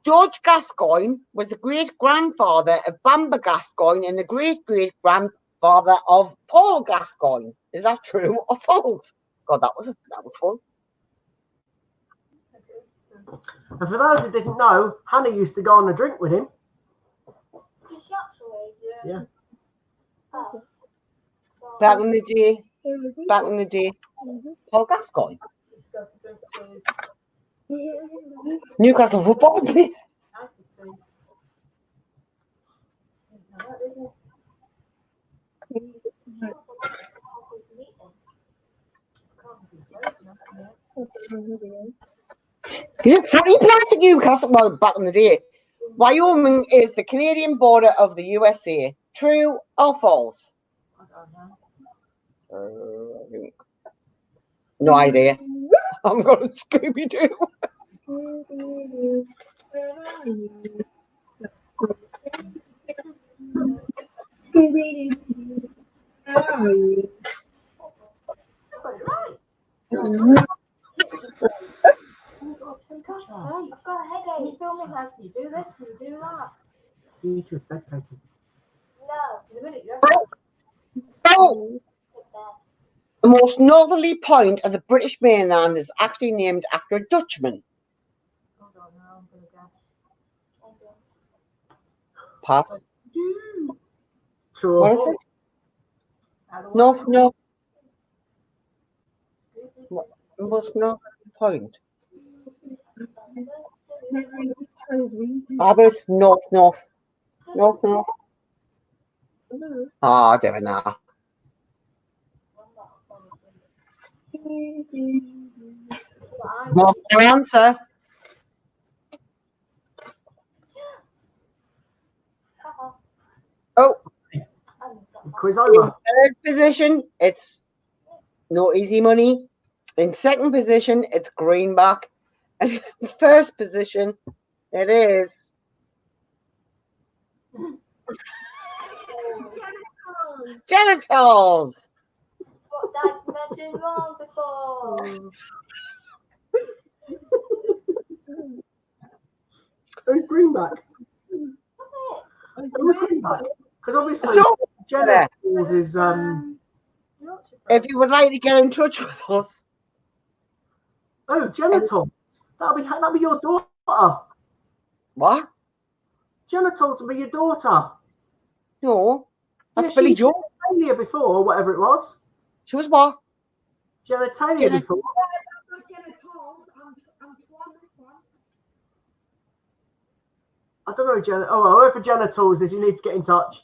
George Gascoigne was the great-grandfather of Bamber Gascoigne and the great-great-grandfather of Paul Gascoigne. Is that true or false? God, that was fun. And for those who didn't know, Hannah used to go on a drink with him. Did she actually? Yeah. Oh. So, Back in the day. Back in the day. Paul Gascoigne. Let's go for drinks with Newcastle football player. I did too. Didn't know that, did you? sounds like a good meeting. Can't be played now. He's a funny player for Newcastle. Well, back in the day. Wyoming is the Canadian border of the USA. True or false? I don't know. No idea. I'm going to Scooby-Doo. Scooby-Doo. How are you? I got it right. For God's sake. I've got a Can headache. you film me how can you do this? Can you do that? You need to bed, Katie. No. In a minute, you have to. So, Sit there. the most northerly point of the British mainland is actually named after a Dutchman. Hold on now, I'm going to guess. I guess. Pass. True What or is false? it? Out of North, north, Scooby-Doo. most northerly point. Scooby-Doo. Ah, but it's north, north. North, north. Ah, I don't know. But I Not your answer. Yes. Uh-huh. Oh, I need that. Quiz in over. third position, it's no easy money. In second position, it's Greenback. And in first position, it is genitals. What that mentioned wrong before. Who's Greenback? Who's Greenback? Because obviously, So, genitals is Yorkshire if you would like to get in touch with us, genitals. That'll be your daughter. what? Jenna told to be your daughter. No, that's Yeah, Billy she- Joe. Taylor before, or whatever it was. She was what? Jenna Taylor Jenna- before. I don't know, Jenna. Oh, whoever Jenna Tools is, you need to get in touch.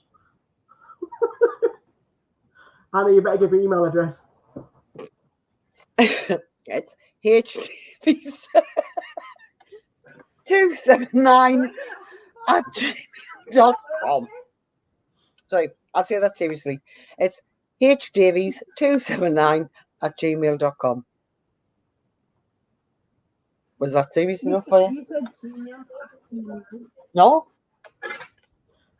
Hannah, you better give your email address. It's HTV 279 at gmail.com. Sorry, I'll say that seriously. It's hdavies 279 at gmail.com. Was that serious enough for you? No?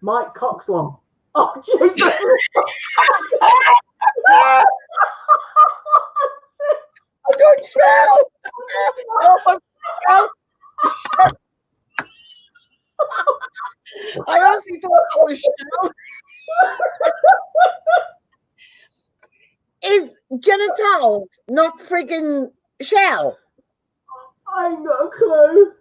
Mike Coxlon. Oh, Jesus. I don't smell. I honestly thought I was Shell. Is genitals not friggin' Shell? I ain't got a clue.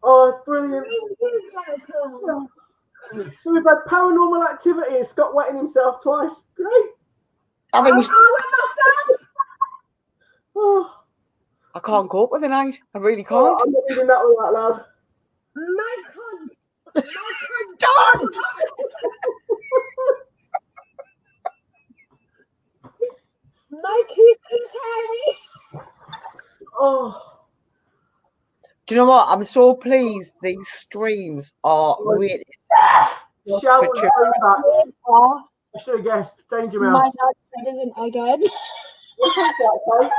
Oh, it's brilliant. So we've had Paranormal Activity and Scott wetting himself twice. Great. I think we should- Oh, I can't cope with the night. I really oh, can't. I'm not reading that one out loud. Done! Oh, Do you know what? I'm so pleased these streams are rated. shall For we children. do that? Oh, I should have guessed. Danger my Mouse. dad isn't again. What is that, Kate?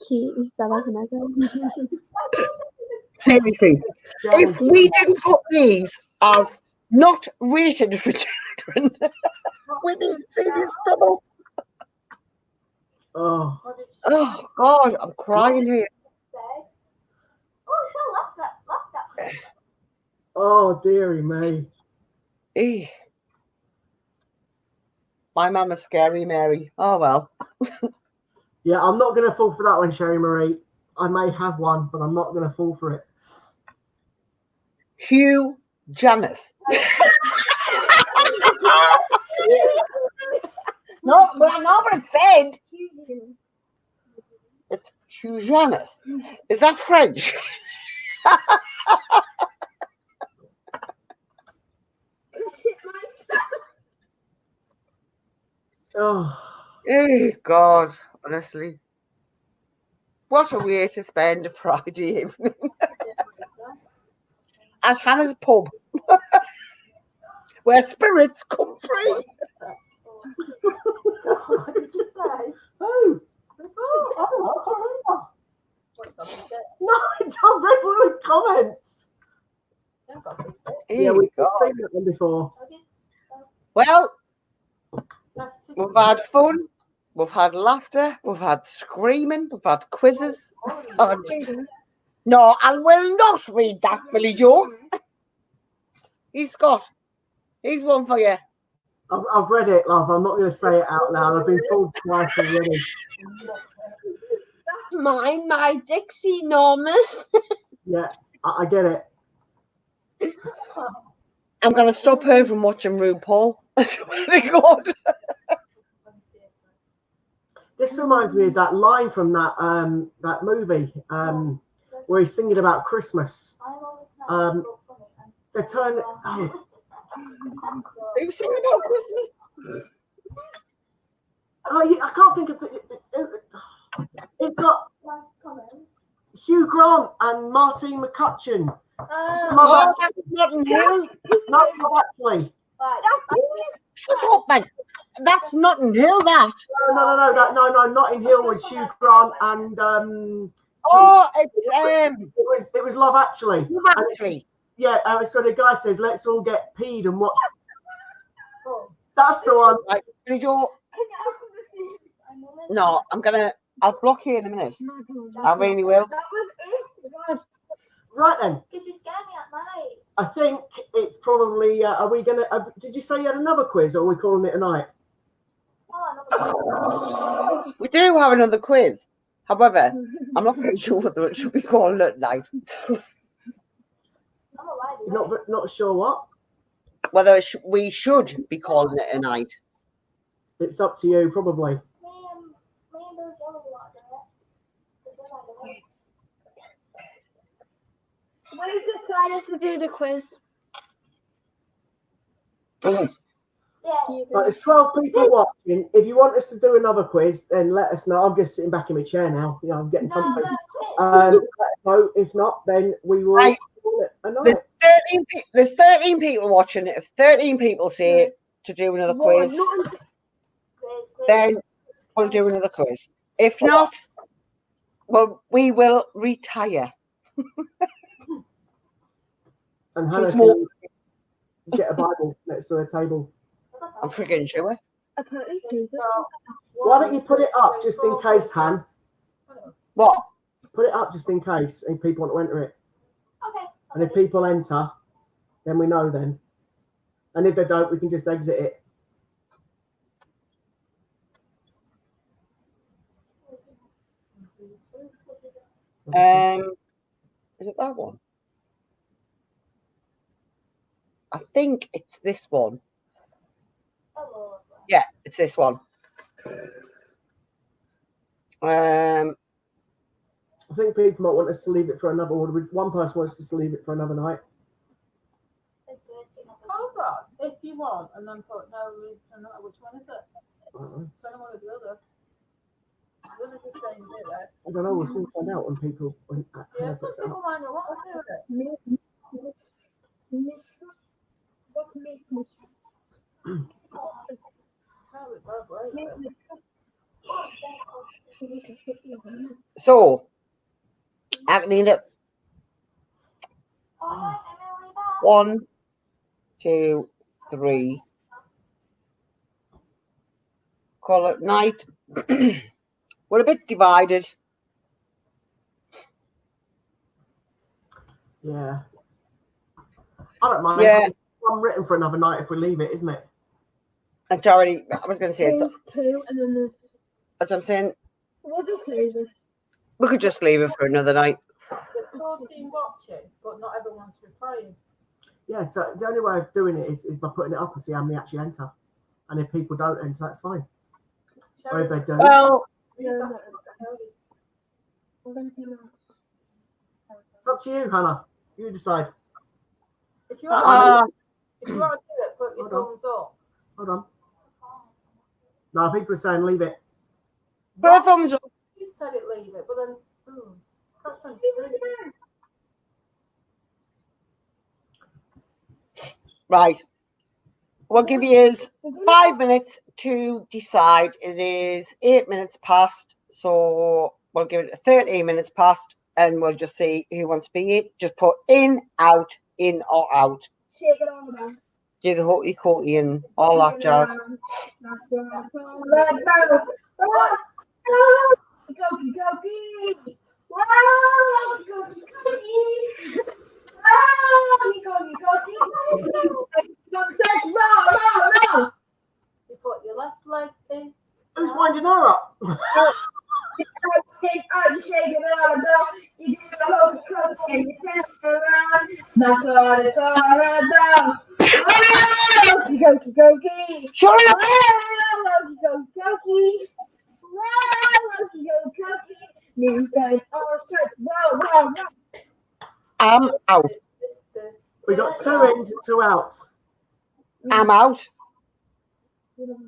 Cute. Is that like an egg? Seriously. Jane. If we didn't put these as not rated for children, we'd be in serious trouble. Oh, Oh, God, I'm crying here. Oh, so that's that. oh, dearie me. Eh. My mum is Scary Mary. Oh, well. Yeah, I'm not going to fall for that one, Sherry Marie. I may have one, but I'm not going to fall for it. Hugh Janus. No, but not what it said. It's Hugh Janus. Is that French? Oh, Oh, God, honestly. What a way to spend a Friday evening. At Hannah's pub, where spirits come free. What did you say? oh, Before? I don't know. I can't remember. What did you say? No, it's on read one of the comments. Yeah, I've got a big bit. Yeah, Eh, we've God. seen that one before. Well, That's too- we've had fun, we've had laughter, we've had screaming, we've had quizzes. No, I will not read that, Billy Joe. He's got. He's one for you. I've read it, love. I'm not going to say it out loud. I've been fooled twice already. That's mine. My Dixie enormous. Yeah, I get it. I'm going to stop her from watching RuPaul. I swear to God. This reminds me of that line from that that movie where he's singing about Christmas. They turn. Oh, Are you singing about Christmas? oh, yeah, I can't think of it's got Hugh Grant and Martine McCutcheon. Oh, that's Notting Hill. Not actually. Shut up, mate. That's Notting Hill, that. No. Notting Hill was Hugh Grant and Oh, it's it was Love Actually. actually. Yeah, so the guy says, "Let's all get peed and watch." That's the one. Right, Billy Joe. No, I'll block you in a minute. I really will. Right then, Because you scared me at night. I think it's probably. Are we gonna? Did you say you had another quiz, or are we calling it a night? Oh, We do have another quiz. However, I'm not very sure whether it should be called at night. Not sure what. Whether we should be calling it a night. It's up to you, probably. Me and Billy Joe will want to do it. It's what I do. We've decided to do the quiz. Yeah. But there's 12 people watching. If you want us to do another quiz, then let us know. I'm just sitting back in my chair now. You know, I'm getting comfy. Let us know. If not, then we will Right. call it a night. There's 13 people watching it. If 13 people say to do another quiz, then we'll do another quiz. If not, well, we will retire. And Hannah small. can get a Bible next to her table. I'm freaking sure. Apparently, do this. Why don't you put it up just in case, Han? What? Put it up just in case and people want to enter it. Okay. And if people enter, then we know then. And if they don't, we can just exit it. Is it that one? I think it's this one. Yeah, it's this one. I think people might want us to leave it for another order. One person wants us to leave it for another night. Hold on, if you want, and then put no leave for another. Which one is it? So I don't want to do the other. The other's the same bit, right? I don't know. We'll soon find out when people. When Yeah, Hannah some puts it people up. might not want to do it. How it both ways, though. So, I need it. 1, 2, 3. Call it night. We're a bit divided. Yeah. I don't mind. Yeah. It's one written for another night if we leave it, isn't it? It's already, I was going to say, it's, Two, and then there's. as I'm saying, We'll just leave it. we could just leave it for another night. There's 14 watching, but not everyone's replying. Yeah. So the only way of doing it is by putting it up and see how many actually enter. And if people don't enter, that's fine. Or if they do. Well, It's up to you, Hannah. You decide. If you want to uh, do it, put your Hold on. thumbs up. Hold on. No, people are saying leave it. put a thumbs up. You said it, leave it, but then, that's on you. Right. We'll give you 5 minutes to decide. It is 8 minutes past, so we'll give it 13 minutes past, and we'll just see who wants to be it. Just put in or out. Shake it all down. Do the hokey cokey and all that jazz. You put your left leg in. Who's winding her up? That's what it's all about. Goki, goki. Shut up! I'm out. We got 2 ins and 2 outs. I'm out.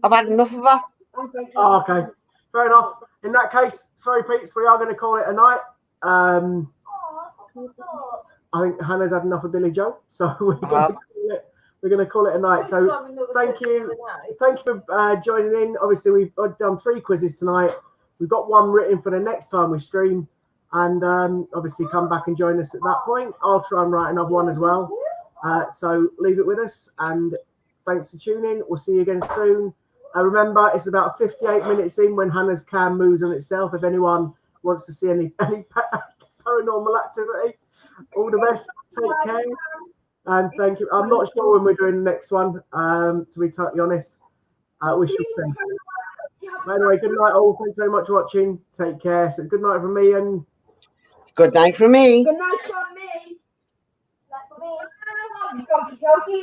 I've had enough of that. Oh, okay. Fair enough. In that case, sorry, Pete's, we are going to call it a night. I think Hannah's had enough of Billy Joe, so we're going to call it a night. So thank you for joining in. Obviously, we've done 3 quizzes tonight. We've got 1 written for the next time we stream, and obviously come back and join us at that point. I'll try and write another one as well. So leave it with us, and thanks for tuning. We'll see you again soon. Remember, it's about 58 minutes in when Hannah's cam moves on itself. If anyone wants to see any paranormal activity, all the best. Take care. And thank you. I'm not sure when we're doing the next one, to be totally honest. We shall see. But anyway, good night all. Thanks very much for watching. Take care. So it's good night from me and Good night from me. Good night from me. Like for me. Okie dokie.